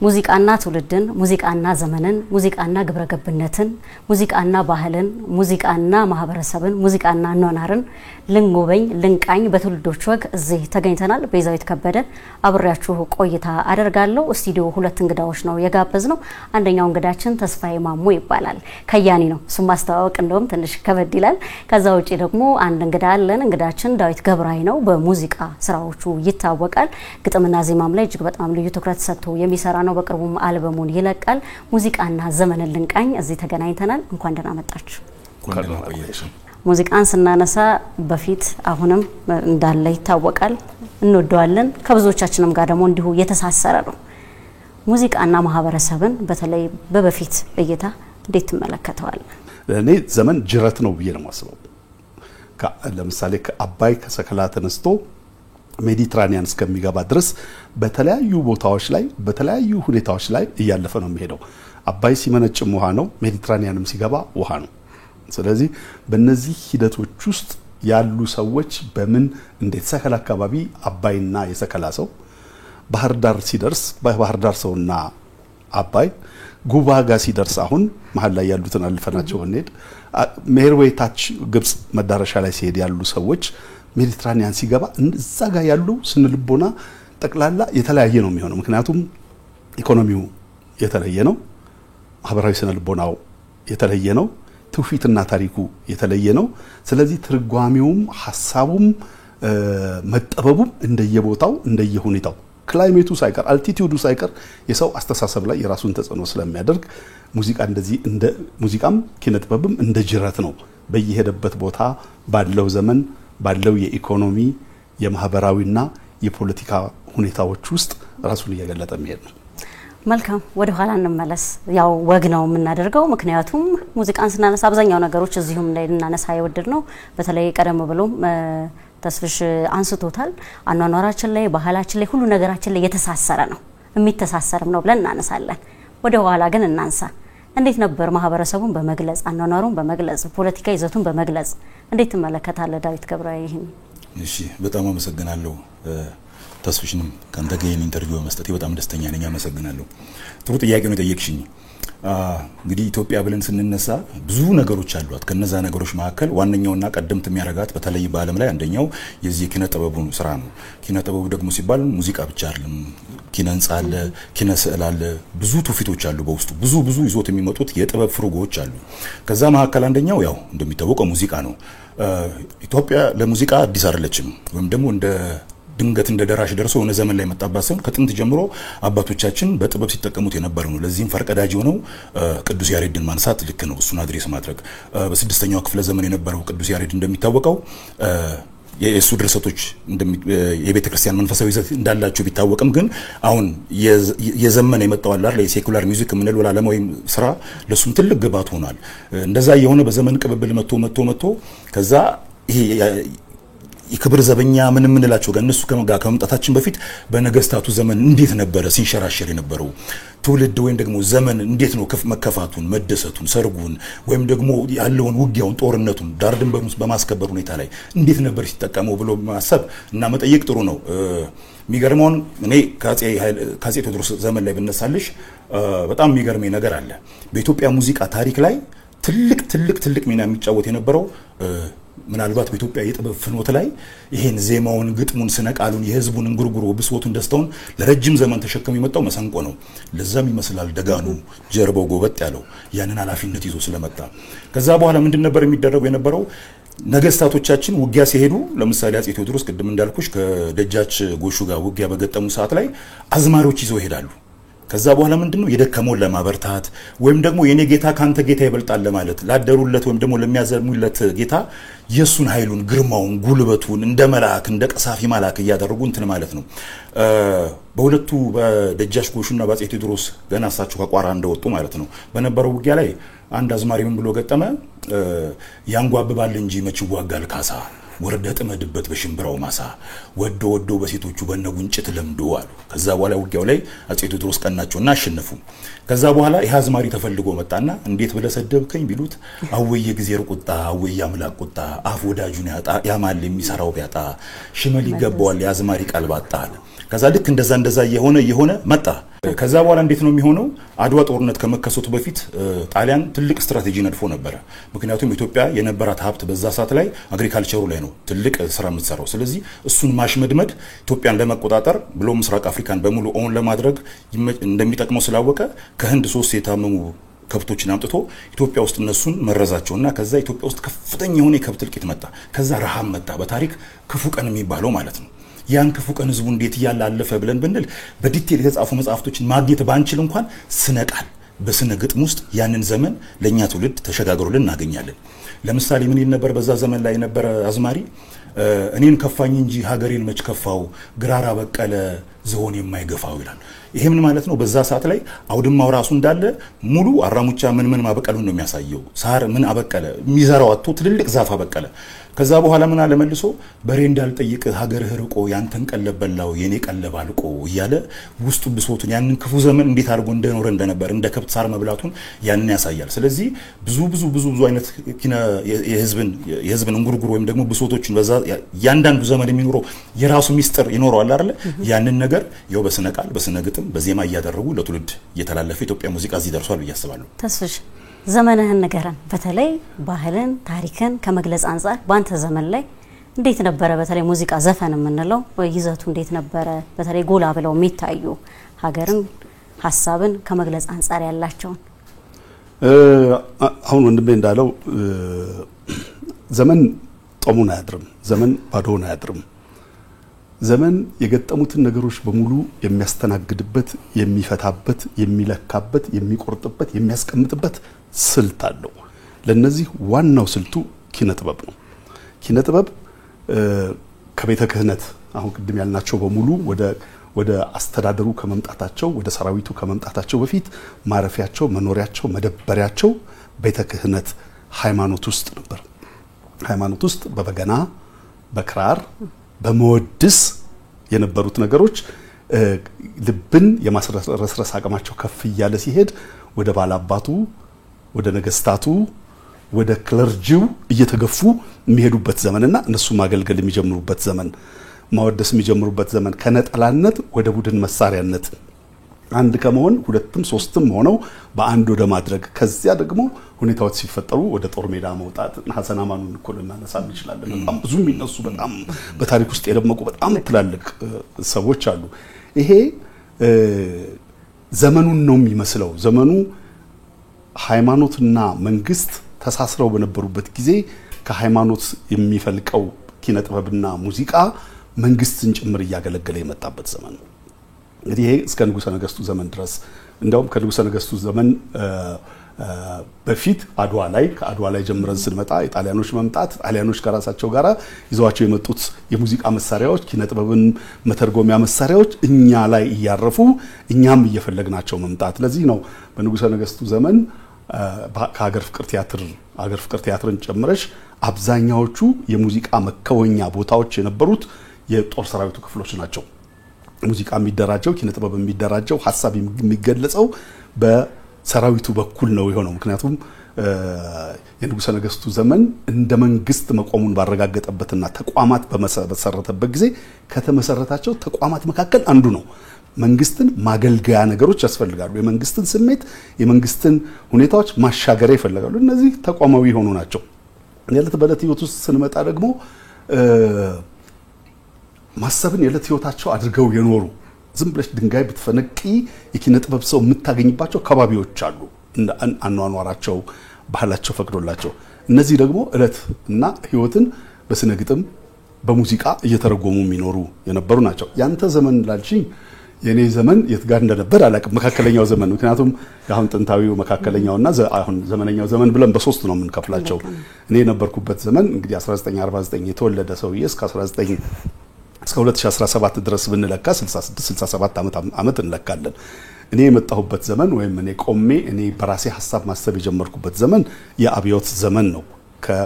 ሙዚቃና ትውልድን ሙዚቃና ዘመንን ሙዚቃና ግብረገብነትን ሙዚቃና ባህልን ሙዚቃና ማህበረሰብን ሙዚቃና ኗናርን ልንጎበኝ ልንቃኝ በትውልዶች ወግ እዚህ ተገኝተናል ቤዛዊት ከበደ አብራችሁ ቆይታ አደርጋለሁ ስቱዲዮ ሁለት እንግዳዎች ነው የጋበዝነው አንደኛው እንግዳችን ተስፋዬ ማሞ ይባላል ከያኒ ነው እሱ ማስተዋወቅ እንደውም ትንሽ ከበድ ይላል ከዛ ውጪ ደግሞ አንድ እንግዳ አለን እንግዳችን ዳዊት ገብራይ ነው በሙዚቃ ስራዎቹ ይታወቃል ግጥምና ዜማም ላይ እጅግ በጣም ልዩ ትኩረት ሰጥቶ የሚሰራ ነው በቅርቡም አልበሙን ይለቃል ሙዚቃና ዘመንን ልንቃኝ እዚህ ተገናኝተናል እንኳን ደህና መጣችሁ ሙዚቃን ስናነሳ በፊት አሁንም እንዳለ ይታወቃል እንወደዋለን ከብዙዎቻችንም ጋር ደግሞ እንዲሁ የተሳሰረ ነው ሙዚቃና ማህበረሰብን በተለይ በበፊት እይታ እንዴት ተመለከተዋል እኔ ዘመን ጅረት ነው ብዬ ነው ማስበው ለምሳሌ ከአባይ ከሰከላ ተነስቶ ሜዲትራኒያን እስከሚገባ ድረስ በተለያዩ ቦታዎች ላይ በተለያዩ ሁኔታዎች ላይ እያለፈ ነው የሚሄደው አባይ ሲመነጭም ውሃ ነው ሜዲትራኒያንም ሲገባ ውሃ ነው ስለዚህ በእነዚህ ሂደቶች ውስጥ ያሉ ሰዎች በምን እንዴት ሰከላ አካባቢ አባይና የሰከላ ሰው ባህር ዳር ሲደርስ ባህር ዳር ሰውና አባይ ጉባጋ ሲደርስ አሁን መሐል ላይ ያሉትን አልፈናቸው እንሄድ ሜርዌይ ታች ግብጽ መዳረሻ ላይ ሲሄድ ያሉ ሰዎች ሜዲትራኒያን ሲገባ እዛ ጋር ያሉ ስንልቦና ጠቅላላ የተለያየ ነው የሚሆነው ምክንያቱም ኢኮኖሚው የተለየ ነው ማህበራዊ ስነልቦናው የተለየ ነው ትውፊትና ታሪኩ የተለየ ነው ስለዚህ ትርጓሜውም ሐሳቡም መጠበቡም እንደየቦታው እንደየሁኔታው ክላይሜቱ ሳይቀር አልቲቲዩዱ ሳይቀር የሰው አስተሳሰብ ላይ የራሱን ተጽዕኖ ስለሚያደርግ ሙዚቃ እንደዚህ እንደ ሙዚቃም ኪነጥበብም እንደ ጅረት ነው በየሄደበት ቦታ ባለው ዘመን ባለው የኢኮኖሚ የማህበራዊና የፖለቲካ ሁኔታዎች ውስጥ ራሱን እየገለጠ የሚሄድ ነው መልካም ወደ ኋላ እንመለስ ያው ወግ ነው የምናደርገው ምክንያቱም ሙዚቃን ስናነሳ አብዛኛው ነገሮች እዚሁም ላይ እናነሳ ይወድር ነው በተለይ ቀደም ብሎ ተስፍሽ አንስቶታል አኗኗራችን ላይ ባህላችን ላይ ሁሉ ነገራችን ላይ የተሳሰረ ነው የሚተሳሰርም ነው ብለን እናነሳለን ወደ ኋላ ግን እናንሳ እንዴት ነበር ማህበረሰቡን በመግለጽ አኗኗሩን በመግለጽ ፖለቲካ ይዘቱን በመግለጽ እንዴት ተመለከታለ ዳዊት ገብራይ ይሄን እሺ በጣም አመሰግናለሁ ተስፍሽንም ካንተ ጋር ኢንተርቪው መስጠቴ በጣም ደስተኛ ነኝ አመሰግናለሁ ጥሩ ጥያቄ ነው ጠየቅሽኝ እንግዲህ ኢትዮጵያ ብለን ስንነሳ ብዙ ነገሮች አሏት ከነዛ ነገሮች መካከል ዋነኛውና ቀደምት የሚያረጋት በተለይ በአለም ላይ አንደኛው የዚህ ኪነ ጥበቡን ስራ ነው ኪነ ጥበቡ ደግሞ ሲባል ሙዚቃ ብቻ አይደለም ኪነ ህንጻ አለ ኪነ ስዕል አለ ብዙ ትውፊቶች አሉ በውስጡ ብዙ ይዞት የሚመጡት የጥበብ ፍሩጎች አሉ ከዛ መካከል አንደኛው ያው እንደሚታወቀው ሙዚቃ ነው ኢትዮጵያ ለሙዚቃ አዲስ አይደለችም ወይም ደግሞ እንደ ድንገት እንደ ደራሽ ደርሶ ሆነ ዘመን ላይ መጣባሰን ከጥንት ጀምሮ አባቶቻችን በጥበብ ሲጠቀሙት የነበሩ ነው ለዚህም ፈርቀዳጅ ሆነው ቅዱስ ያሬድን ማንሳት ልክ ነው እሱን አድሬስ ማድረግ በ6ኛው ክፍለ ዘመን የነበረው ቅዱስ ያሬድ እንደሚታወቀው የእሱ ድርሰቶች የቤተ ክርስቲያን መንፈሳዊ ይዘት እንዳላቸው ቢታወቅም ግን አሁን የዘመነ የመጣው አይደል የሴኩላር ሚውዚክ ምንለው ዓለማዊ ስራ ለሱም ትልቅ ግባት ሆኗል እንደዛ የሆነ በዘመን ቅብብል መጥቶ ከዛ ይሄ የክብር ዘበኛ ምን ምንላቸው ጋር እነሱ ከመምጣታችን በፊት በነገስታቱ ዘመን እንዴት ነበር ሲንሸራሸር የነበረው ትውልድ ወይም ደግሞ ዘመን እንዴት ነው መከፋቱን መደሰቱን ሰርጉን ወይም ደግሞ ያለውን ውጊያውን ጦርነቱን ዳር ድንበሩን በማስከበር ሁኔታ ላይ እንዴት ነበር ሲጠቀመው ብሎ ማሰብ እና መጠየቅ ጥሩ ነው ሚገርመው እኔ ካጼ ቴዎድሮስ ዘመን ላይ ብነሳልሽ በጣም የሚገርመኝ ነገር አለ በኢትዮጵያ ሙዚቃ ታሪክ ላይ ትልቅ ሚና የሚጫወት የነበረው ምናልባት በኢትዮጵያ የጥበብ ፍኖት ላይ ይሄን ዜማውን ግጥሙን ስነቃሉን የህዝቡን እንጉርጉሮ ብሶቱን ደስታውን ለረጅም ዘመን ተሸክሞ የመጣው መሰንቆ ነው ለዛም ይመስላል ደጋኑ ጀርባው ጎበጥ ያለው ያንን ኃላፊነት ይዞ ስለመጣ ከዛ በኋላ ምንድን ነበር የሚደረገው የነበረው ነገስታቶቻችን ውጊያ ሲሄዱ ለምሳሌ አጼ ቴዎድሮስ ቅድም እንዳልኩሽ ከደጃች ጎሹ ጋር ውጊያ በገጠሙ ሰዓት ላይ አዝማሪዎች ይዘው ይሄዳሉ ከዛ በኋላ ምንድነው የደከመውን ለማበርታት ወይም ደግሞ የኔ ጌታ ካንተ ጌታ ይበልጣል ለማለት ላደሩለት ወይም ደግሞ ለሚያዘሙለት ጌታ የሱን ኃይሉን ግርማውን ጉልበቱን እንደ መልአክ እንደ ቀሳፊ መልአክ ያደረጉ እንትን ማለት ነው በሁለቱ በደጃች ጎሹና በአጼ ቴዎድሮስ ገና አሳቸው ከቋራ እንደወጡ ማለት ነው በነበረው ውጊያ ላይ አንድ አዝማሪ ምን ብሎ ገጠመ ያንጓብባል እንጂ መች ይዋጋል ካሳ ወርደ ጥመድበት በሽምብራው ማሳ ወዶ በሴቶቹ በነጉንጭት ለምዶ አሉ ከዛ በኋላ ውጊያው ላይ አጼ ቴዎድሮስ ቀናቸውና አሸነፉ ከዛ በኋላ ይሃዝማሪ ተፈልጎ መጣና እንዴት ብለ ሰደብከኝ ቢሉት አወየ ጊዜር ቁጣ አወየ አምላክ ቁጣ አፍ ወዳጁን ያጣ ያማል የሚሰራው ቢያጣ ሽመል ይገባዋል ያዝማሪ ቀልባጣ ከዛ ልክ እንደዛ የሆነ መጣ። ከዛ በኋላ እንዴት ነው የሚሆነው? አድዋ ጦርነት ከመከሰቱ በፊት ጣሊያን ትልቅ ስትራቴጂ ነድፎ ነበር። ምክንያቱም ኢትዮጵያ የነበራት ሀብት በዛ ሰዓት ላይ አግሪካልቸሩ ላይ ነው ትልቅ ስራ የምትሰራው። ስለዚህ እሱን ማሽመድመድ ኢትዮጵያን ለመቆጣጠር ብሎ ምስራቅ አፍሪካን በሙሉ ኦን ለማድረግ እንደሚጠቅመው ስላወቀ ከህንድ 3 የታመሙ ከብቶችን አምጥቶ ኢትዮጵያ ውስጥ እነሱን መረዛቸውና ከዛ ኢትዮጵያ ውስጥ ከፍተኛ የሆነ የከብት እልቂት መጣ። ከዛ ረሃብ መጣ። በታሪክ ክፉ ቀን የሚባለው ማለት ነው። ያን ክፉ ቀን ህዝቡ እንዴት ይያል አለፈ ብለን ብንል በዲቴል የተጻፉ መጽሐፍቶችን ማግኘት ባንችል እንኳን ስነ ቃል በስነ ግጥም ውስጥ ያንን ዘመን ለኛ ትውልድ ተሸጋግሮልን እናገኛለን። ለምሳሌ ምን ይል ነበር በዛ ዘመን ላይ የነበረ አዝማሪ? እኔን ከፋኝ እንጂ ሀገሬን መች ከፋው፣ ግራራ በቀለ ዝሆን የማይገፋው ይላል። ይሄ ምን ማለት ነው? በዛ ሰዓት ላይ አውድማው ራሱ እንዳለ ሙሉ አራሙቻ ምን ማበቀሉን ነው የሚያሳየው። ሳር ምን አበቀለ፣ የሚዘራው አጥቶ ትልልቅ ዛፍ አበቀለ። ከዛ በኋላ ምን አለ መልሶ በሬ እንዳልጠይቅ ሀገርህ ርቆ ያንተን ቀለብ በላው የኔ ቀለብ አልቆ እያለ ውስጡ ብሶቱን ያንን ክፉ ዘመን እንዴት አድርጎ እንደኖረ እንደነበር እንደ ከብት ሳር መብላቱን ያንን ያሳያል። ስለዚህ ብዙ አይነት የህዝብን እንጉርጉር ወይም ደግሞ ብሶቶችን በዛ ያንዳንዱ ዘመን የሚኖረው የራሱ ሚስጥር ይኖረዋል አይደል? ያንን ነገር ያው በስነ ቃል በስነ ግጥም በዜማ እያደረጉ ለትውልድ እየተላለፈ ኢትዮጵያ ሙዚቃ እዚህ ደርሷል ብዬ አስባለሁ። ተስፍሽ ዘመንህን ንገረን። በተለይ ባህልን ታሪክን ከመግለጽ አንፃር በአንተ ዘመን ላይ እንዴት ነበረ? በተለይ ሙዚቃ ዘፈን የምንለው ይዘቱ እንዴት ነበረ? በተለይ ጎላ ብለው የሚታዩ ሀገርን ሐሳብን ከመግለጽ አንፃር ያላቸውን። አሁን ወንድሜ እንዳለው ዘመን ጦሙን አያድርም፣ ዘመን ባዶውን አያድርም። ዘመን የገጠሙትን ነገሮች በሙሉ የሚያስተናግድበት፣ የሚፈታበት፣ የሚለካበት፣ የሚቆርጥበት፣ የሚያስቀምጥበት ስልት አለው። ለነዚህ ዋናው ስልቱ ኪነ ጥበብ ነው። ኪነ ጥበብ ከቤተ ክህነት አሁን ቅድም ያልናቸው በሙሉ ወደ አስተዳደሩ ከመምጣታቸው ወደ ሰራዊቱ ከመምጣታቸው በፊት ማረፊያቸው፣ መኖሪያቸው፣ መደበሪያቸው ቤተ ክህነት ሃይማኖት ውስጥ ነበር። ሃይማኖት ውስጥ በበገና በክራር በመወድስ የነበሩት ነገሮች ልብን የማስረስረስ አቅማቸው ከፍ እያለ ሲሄድ ወደ ባላባቱ፣ ወደ ነገስታቱ፣ ወደ ክለርጂው እየተገፉ የሚሄዱበት ዘመንና እነሱ ማገልገል የሚጀምሩበት ዘመን፣ ማወደስ የሚጀምሩበት ዘመን፣ ከነጠላነት ወደ ቡድን መሳሪያነት አንድ ከመሆን ሁለትም ሶስትም ሆነው በአንድ ወደ ማድረግ ከዚያ ደግሞ ሁኔታዎች ሲፈጠሩ ወደ ጦር ሜዳ መውጣት። ሐሰን አማኑን እኮ ልናነሳ እንችላለን። በጣም ብዙ የሚነሱ በጣም በታሪክ ውስጥ የደመቁ በጣም ትላልቅ ሰዎች አሉ። ይሄ ዘመኑን ነው የሚመስለው። ዘመኑ ሃይማኖትና መንግስት ተሳስረው በነበሩበት ጊዜ ከሃይማኖት የሚፈልቀው ኪነ ጥበብና ሙዚቃ መንግስትን ጭምር እያገለገለ የመጣበት ዘመን ነው። እንግዲህ ይሄ እስከ ንጉሠ ነገስቱ ዘመን ድረስ እንደውም ከንጉሠ ነገስቱ ዘመን በፊት ከአድዋ ላይ ጀምረን ስንመጣ የጣሊያኖች መምጣት ጣሊያኖች ከራሳቸው ጋራ ይዘዋቸው የመጡት የሙዚቃ መሳሪያዎች ኪነ ጥበብን መተርጎሚያ መሳሪያዎች እኛ ላይ እያረፉ እኛም እየፈለግናቸው መምጣት። ለዚህ ነው በንጉሠ ነገስቱ ዘመን ከሀገር ፍቅር ቲያትርን ጨምረሽ አብዛኛዎቹ የሙዚቃ መከወኛ ቦታዎች የነበሩት የጦር ሰራዊቱ ክፍሎች ናቸው። ሙዚቃ የሚደራጀው ኪነ ጥበብ የሚደራጀው ሐሳብ የሚገለጸው በሰራዊቱ በኩል ነው የሆነው። ምክንያቱም የንጉሠ ነገስቱ ዘመን እንደ መንግስት መቆሙን ባረጋገጠበትና ተቋማት በመሰረተበት ጊዜ ከተመሰረታቸው ተቋማት መካከል አንዱ ነው። መንግስትን ማገልገያ ነገሮች ያስፈልጋሉ። የመንግስትን ስሜት የመንግስትን ሁኔታዎች ማሻገሪያ ይፈልጋሉ። እነዚህ ተቋማዊ የሆኑ ናቸው። የዕለት በዕለት ህይወት ውስጥ ስንመጣ ደግሞ ማሰብን የዕለት ህይወታቸው አድርገው የኖሩ ዝም ብለሽ ድንጋይ ብትፈነቂ የኪነ ጥበብ ሰው የምታገኝባቸው ከባቢዎች አሉ። አኗኗራቸው ባህላቸው ፈቅዶላቸው እነዚህ ደግሞ ዕለት እና ህይወትን በስነ ግጥም በሙዚቃ እየተረጎሙ የሚኖሩ የነበሩ ናቸው። ያንተ ዘመን ላልሽኝ የኔ ዘመን የት ጋር እንደነበር አላውቅም። መካከለኛው ዘመን ምክንያቱም አሁን ጥንታዊው መካከለኛውና አሁን ዘመነኛው ዘመን ብለን በሶስት ነው የምንከፍላቸው። እኔ የነበርኩበት ዘመን እንግዲህ 1949 የተወለደ ሰውዬ እስከ 2017 ድረስ ብንለካ 66 67 ዓመት እንለካለን። እኔ የመጣሁበት ዘመን ወይም እኔ በራሴ ሐሳብ ማሰብ የጀመርኩበት ዘመን የአብዮት ዘመን ነው።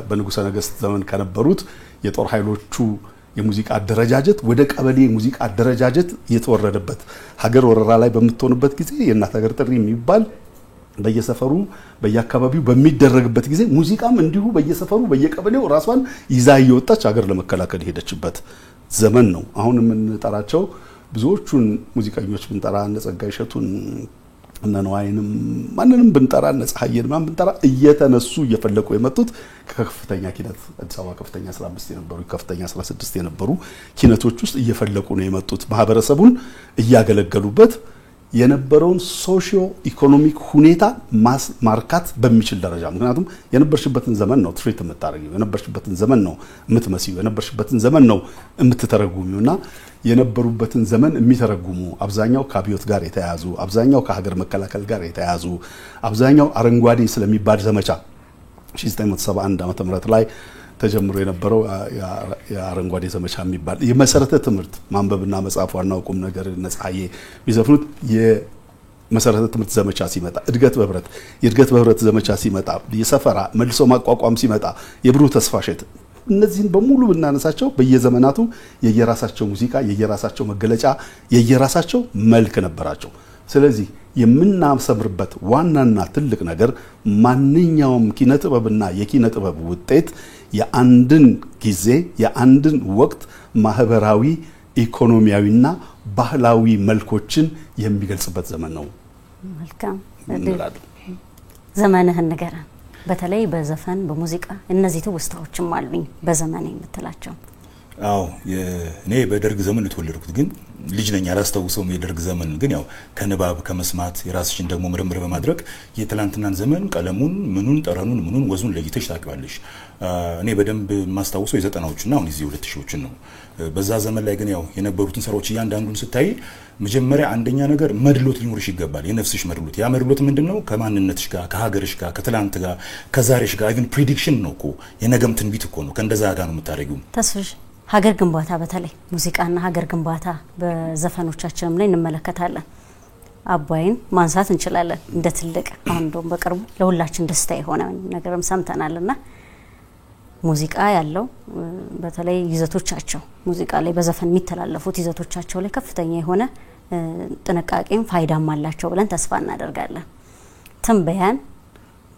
በንጉሠ ነገስት ዘመን ከነበሩት የጦር ኃይሎቹ የሙዚቃ አደረጃጀት ወደ ቀበሌ ሙዚቃ አደረጃጀት የተወረደበት ሀገር ወረራ ላይ በመተውንበት ጊዜ የእናት ሀገር ጥሪ የሚባል በየሰፈሩ በየአካባቢው በሚደረግበት ጊዜ ሙዚቃም እንዲሁ በየሰፈሩ በየቀበሌው ራሷን ይዛ እየወጣች ሀገር ለመከላከል ሄደችበት ዘመን ነው። አሁን የምንጠራቸው ብዙዎቹን ሙዚቀኞች ብንጠራ እነ ጸጋዬ እሸቱን እነ ነዋይንም ማንንም ብንጠራ እነ ፀሐይን ማን ብንጠራ እየተነሱ እየፈለቁ የመጡት ከከፍተኛ ኪነት አዲስ አበባ ከፍተኛ 15 የነበሩ ከፍተኛ 16 የነበሩ ኪነቶች ውስጥ እየፈለቁ ነው የመጡት ማህበረሰቡን እያገለገሉበት የነበረውን ሶሺዮ ኢኮኖሚክ ሁኔታ ማርካት በሚችል ደረጃ ምክንያቱም የነበርሽበትን ዘመን ነው ትሪት የምታረጊው የነበርሽበትን ዘመን ነው የምትመስዩ የነበርሽበትን ዘመን ነው የምትተረጉሚውና የነበሩበትን ዘመን የሚተረጉሙ አብዛኛው ከአብዮት ጋር የተያያዙ አብዛኛው ከሀገር መከላከል ጋር የተያያዙ አብዛኛው አረንጓዴ ስለሚባል ዘመቻ 1971 ዓመተ ምህረት ላይ ተጀምሮ የነበረው የአረንጓዴ ዘመቻ የሚባል የመሰረተ ትምህርት ማንበብና መጻፍ ዋናው ቁም ነገር ነፃዬ ቢዘፍኑት የመሰረተ ትምህርት ዘመቻ ሲመጣ የእድገት በህብረት ዘመቻ ሲመጣ የሰፈራ መልሶ ማቋቋም ሲመጣ የብሩህ ተስፋ ሸት እነዚህን በሙሉ ብናነሳቸው በየዘመናቱ የየራሳቸው ሙዚቃ የየራሳቸው መገለጫ የየራሳቸው መልክ ነበራቸው ስለዚህ የምናሰምርበት ዋናና ትልቅ ነገር ማንኛውም ኪነ ጥበብና የኪነ ጥበብ ውጤት የአንድን ጊዜ የአንድን ወቅት ማህበራዊ ኢኮኖሚያዊና ባህላዊ መልኮችን የሚገልጽበት ዘመን ነው መልካም ዘመንህን ንገረን በተለይ በዘፈን በሙዚቃ እነዚህ ትውስታዎችም አሉኝ በዘመኔ የምትላቸው አው እኔ በደርግ ዘመን ተወለድኩት ግን ልጅ ነኝ አላስተውሰውም የደርግ ዘመን ግን ያው ከንባብ ከመስማት የራስሽን ደግሞ ምርምር በማድረግ የትላንትናን ዘመን ቀለሙን ምኑን ጠረኑን ምኑን ወዙን ለይተሽ ታውቂዋለሽ እኔ በደንብ ማስተውሰው የ90ዎቹና አሁን እዚህ 2000ዎቹን ነው በዛ ዘመን ላይ ግን ያው የነበሩትን ሰራዎች ያንዳንዱን ስታይ መጀመሪያ አንደኛ ነገር መድሎት ሊኖርሽ ይገባል የነፍስሽ መድሎት ያ መድሎት ምንድነው ከማንነትሽ ጋር ከሀገርሽ ጋር ከትላንት ጋር ከዛሬሽ ጋር ኢቭን ፕሬዲክሽን ነው እኮ የነገም ትንቢት እኮ ነው ከእንደዛ ጋር ነው የምታረጊው ተስፍሽ ሀገር ግንባታ በተለይ ሙዚቃና ሀገር ግንባታ በዘፈኖቻችንም ላይ እንመለከታለን አባይን ማንሳት እንችላለን እንደ ትልቅ አሁን እንደውም በቅርቡ ለሁላችን ደስታ የሆነ ነገርም ሰምተናልና ሙዚቃ ያለው በተለይ ይዘቶቻቸው ሙዚቃ ላይ በዘፈን የሚተላለፉት ይዘቶቻቸው ላይ ከፍተኛ የሆነ ጥንቃቄም ፋይዳም አላቸው ብለን ተስፋ እናደርጋለን ትንበያን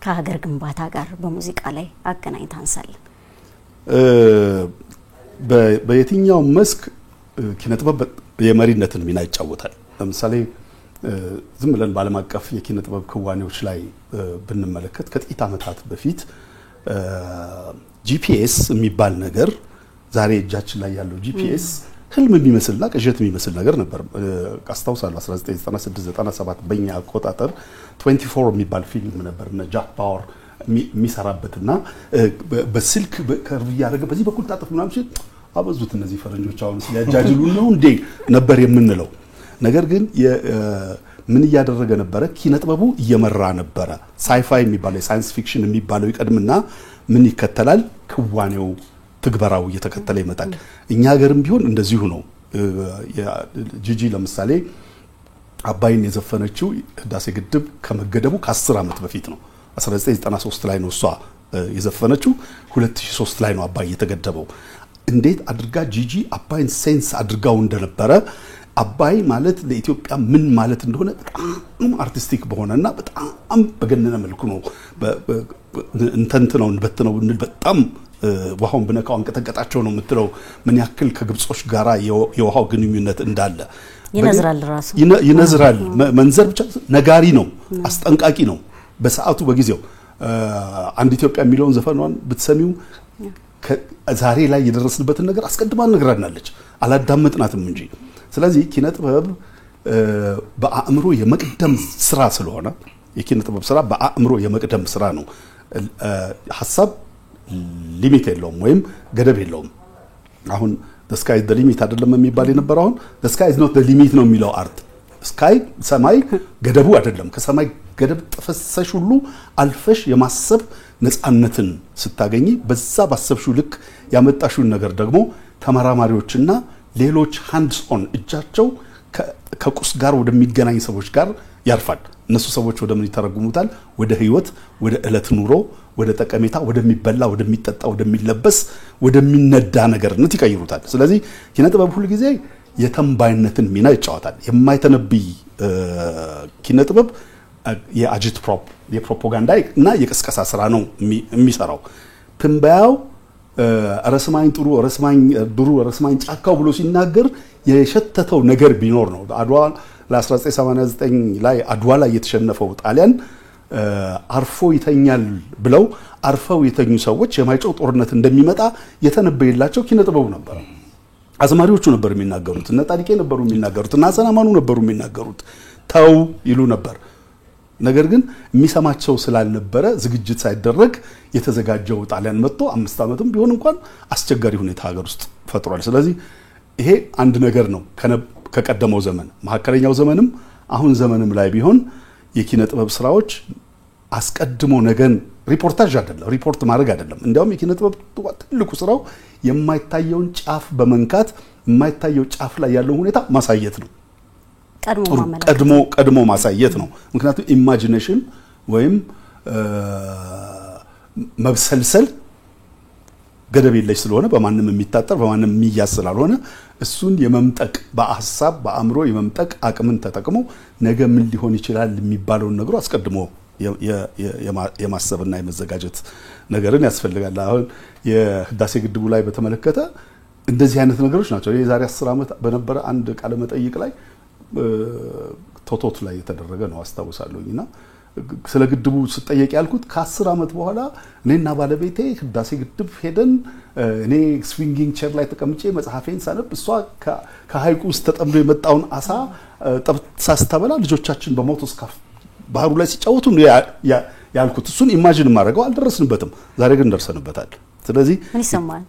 ከሀገር ግንባታ ጋር በሙዚቃ ላይ አገናኝታንሳለን በየትኛው መስክ ኪነ ጥበብ የመሪነትን ሚና ይጫወታል ለምሳሌ ዝም ብለን ባለም አቀፍ የኪነ ጥበብ ክዋኔዎች ላይ ብንመለከት ከጥቂት አመታት በፊት ጂፒኤስ የሚባል ነገር ዛሬ እጃችን ላይ ያለው ጂፒኤስ ህልም የሚመስልና ቅዠት የሚመስል ነገር ነበር አስታውሳለሁ 1996 97 በእኛ አቆጣጠር 24 የሚባል ፊልም ነበር እና ጃክ ባወር የሚሰራበትና በስልክ ከርቭ ያደረገ በዚህ በኩል ታጥፍ ምናምን አበዙት እነዚህ ፈረንጆች አሁን ሲያጃጅሉ ነው እንዴ ነበር የምንለው ነገር ግን ምን ያደረገ ነበር ኪነ ጥበቡ እየመራ ነበር ሳይፋይ የሚባለው ሳይንስ ፊክሽን የሚባለው ይቀድምና ምን ይከተላል ክዋኔው ትግበራው እየተከተለ ይመጣል እኛ ሀገርም ቢሆን እንደዚሁ ነው ጂጂ ለምሳሌ አባይን የዘፈነችው ህዳሴ ግድብ ከመገደቡ ከ10 አመት በፊት ነው 1993 ላይ ነው እሷ የዘፈነችው 2003 ላይ ነው አባይ የተገደበው እንዴት አድርጋ ጂጂ አባይን ሴንስ አድርጋው እንደነበረ አባይ ማለት ለኢትዮጵያ ምን ማለት እንደሆነ በጣም አርቲስቲክ በሆነና በጣም በገነነ መልኩ ነው እንተንተነው በተነው በጣም ውሃውን በነካው አንቀጠቀጣቸው ነው የምትለው ምን ያክል ከግብጾች ጋራ የውሃው ግንኙነት እንዳለ ይነዝራል ራሱ ይነዝራል መንዘር ብቻ ነጋሪ ነው አስጠንቃቂ ነው በሰዓቱ በጊዜው አንድ ኢትዮጵያ የሚለውን ዘፈኗን ብትሰሚው ዛሬ ላይ የደረስንበትን ነገር አስቀድማ ነግራናለች አላዳመጥናትም እንጂ ስለዚህ ኪነ ጥበብ በአእምሮ የመቅደም ስራ ስለሆነ የኪነ ጥበብ ስራ በአእምሮ የመቅደም ስራ ነው ሐሳብ ሊሚት የለውም ወይም ገደብ የለውም አሁን the sky is the limit አይደለም የሚባል የነበረው አሁን the sky is not the limit ነው የሚለው አርት ስካይ ሰማይ ገደቡ አይደለም ከሰማይ ገደብ ተፈሰሽ ሁሉ አልፈሽ የማሰብ ነፃነትን ስታገኚ በዛ ባሰብሽው ልክ ያመጣሽው ነገር ደግሞ ተመራማሪዎችና ሌሎች ሃንድስ ኦን እጃቸው ከቁስ ጋር ወደሚገናኝ ሰዎች ጋር ያርፋል እነሱ ሰዎች ወደ ምን ይተረጉሙታል ወደ ህይወት ወደ እለት ኑሮ ወደ ጠቀሜታ ወደሚበላ ወደሚጠጣ ወደሚለበስ ወደሚነዳ ነገርነት ይቀይሩታል ስለዚህ ኪነ ጥበብ ሁሉ ጊዜ የተንባይነትን ሚና ይጫወታል የማይተነብይ ኪነ ጥበብ የአጂት ፕሮፕ የፕሮፓጋንዳ እና የቅስቀሳ ስራ ነው የሚሰራው ትንበያው ረስማኝ ጥሩ ረስማኝ ድሩ ረስማኝ ጫካው ብሎ ሲናገር የሸተተው ነገር ቢኖር ነው። አድዋ ለ1989 ላይ አድዋ ላይ የተሸነፈው ጣሊያን አርፎ ይተኛል ብለው አርፈው የተኙ ሰዎች የማይጨው ጦርነት እንደሚመጣ የተነበየላቸው ኪነ ጥበቡ ነበር። አዝማሪዎቹ ነበር የሚናገሩት፣ እነ ጣሊቄ ነበሩ የሚናገሩት፣ እና ሰናማኑ ነበሩ የሚናገሩት። ተው ይሉ ነበር። ነገር ግን የሚሰማቸው ስላልነበረ ዝግጅት ሳይደረግ የተዘጋጀው ጣሊያን መጥቶ 5 ዓመትም ቢሆን እንኳን አስቸጋሪ ሁኔታ ሀገር ውስጥ ፈጥሯል። ስለዚህ ይሄ አንድ ነገር ነው። ከቀደመው ዘመን መካከለኛው ዘመንም አሁን ዘመንም ላይ ቢሆን የኪነ ጥበብ ስራዎች አስቀድሞ ነገን ሪፖርታጅ አይደለም፣ ሪፖርት ማድረግ አይደለም። እንዲያውም የኪነ ጥበብ ትልቁ ስራው የማይታየውን ጫፍ በመንካት የማይታየው ጫፍ ላይ ያለው ሁኔታ ማሳየት ነው። ቀድሞ ማሳየት ነው። ምክንያቱም ኢማጂኔሽን ወይም መብሰልሰል ገደብ የለሽ ስለሆነ በማንም የሚታጠር በማንም የሚያዝ ስላልሆነ እሱን የመምጠቅ በሐሳብ በአእምሮ የመምጠቅ አቅምን ተጠቅሞ ነገ ምን ሊሆን ይችላል የሚባለውን ነገሩ አስቀድሞ የማሰብና የመዘጋጀት ነገርን ያስፈልጋል። አሁን የህዳሴ ግድቡ ላይ በተመለከተ እንደዚህ አይነት ነገሮች ናቸው። የዛሬ 10 ዓመት በነበረ አንድ ቃለ መጠይቅ ላይ ቶቶት ላይ የተደረገ ነው አስታውሳለሁና ስለ ግድቡ ስጠየቅ ያልኩት ከ10 ዓመት በኋላ እኔና ባለቤቴ ህዳሴ ግድብ ሄደን እኔ ስዊንጊንግ ቼር ላይ ተቀምጬ መጽሐፌን ሳነብ እሷ ከሀይቁ ውስጥ ተጠምዶ የመጣውን አሳ ጠብሳ ስተበላ ልጆቻችን በሞቶስካፍ ባህሩ ላይ ሲጫወቱ ያልኩት እሱን ኢማጂን ማድረገው አልደረስንበትም። ዛሬ ግን ደርሰንበታል። ስለዚህ ምን ይሰማል?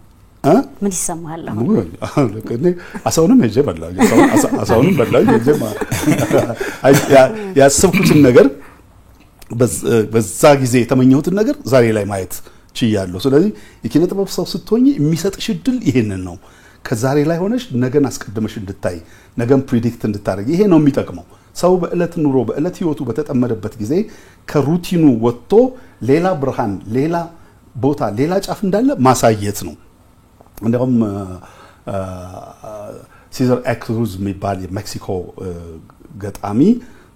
እኔ አሳውንም ሄጄ በላኝ፣ አሳውንም በላኝ። ያሰብኩትን ነገር በዛ ጊዜ የተመኘሁትን ነገር ዛሬ ላይ ማየት ችያለሁ። ስለዚህ የኪነ ጥበብ ሰው ስትሆኚ የሚሰጥሽ እድል ይሄንን ነው። ከዛሬ ላይ ሆነሽ ነገን አስቀድመሽ እንድታይ፣ ነገን ፕሪዲክት እንድታደርጊ ይሄ ነው የሚጠቅመው። ሰው በእለት ኑሮ በእለት ህይወቱ በተጠመደበት ጊዜ ከሩቲኑ ወጥቶ ሌላ ብርሃን፣ ሌላ ቦታ፣ ሌላ ጫፍ እንዳለ ማሳየት ነው። እንደውም ሲዘር ኤክሩዝ የሚባል የሜክሲኮ ገጣሚ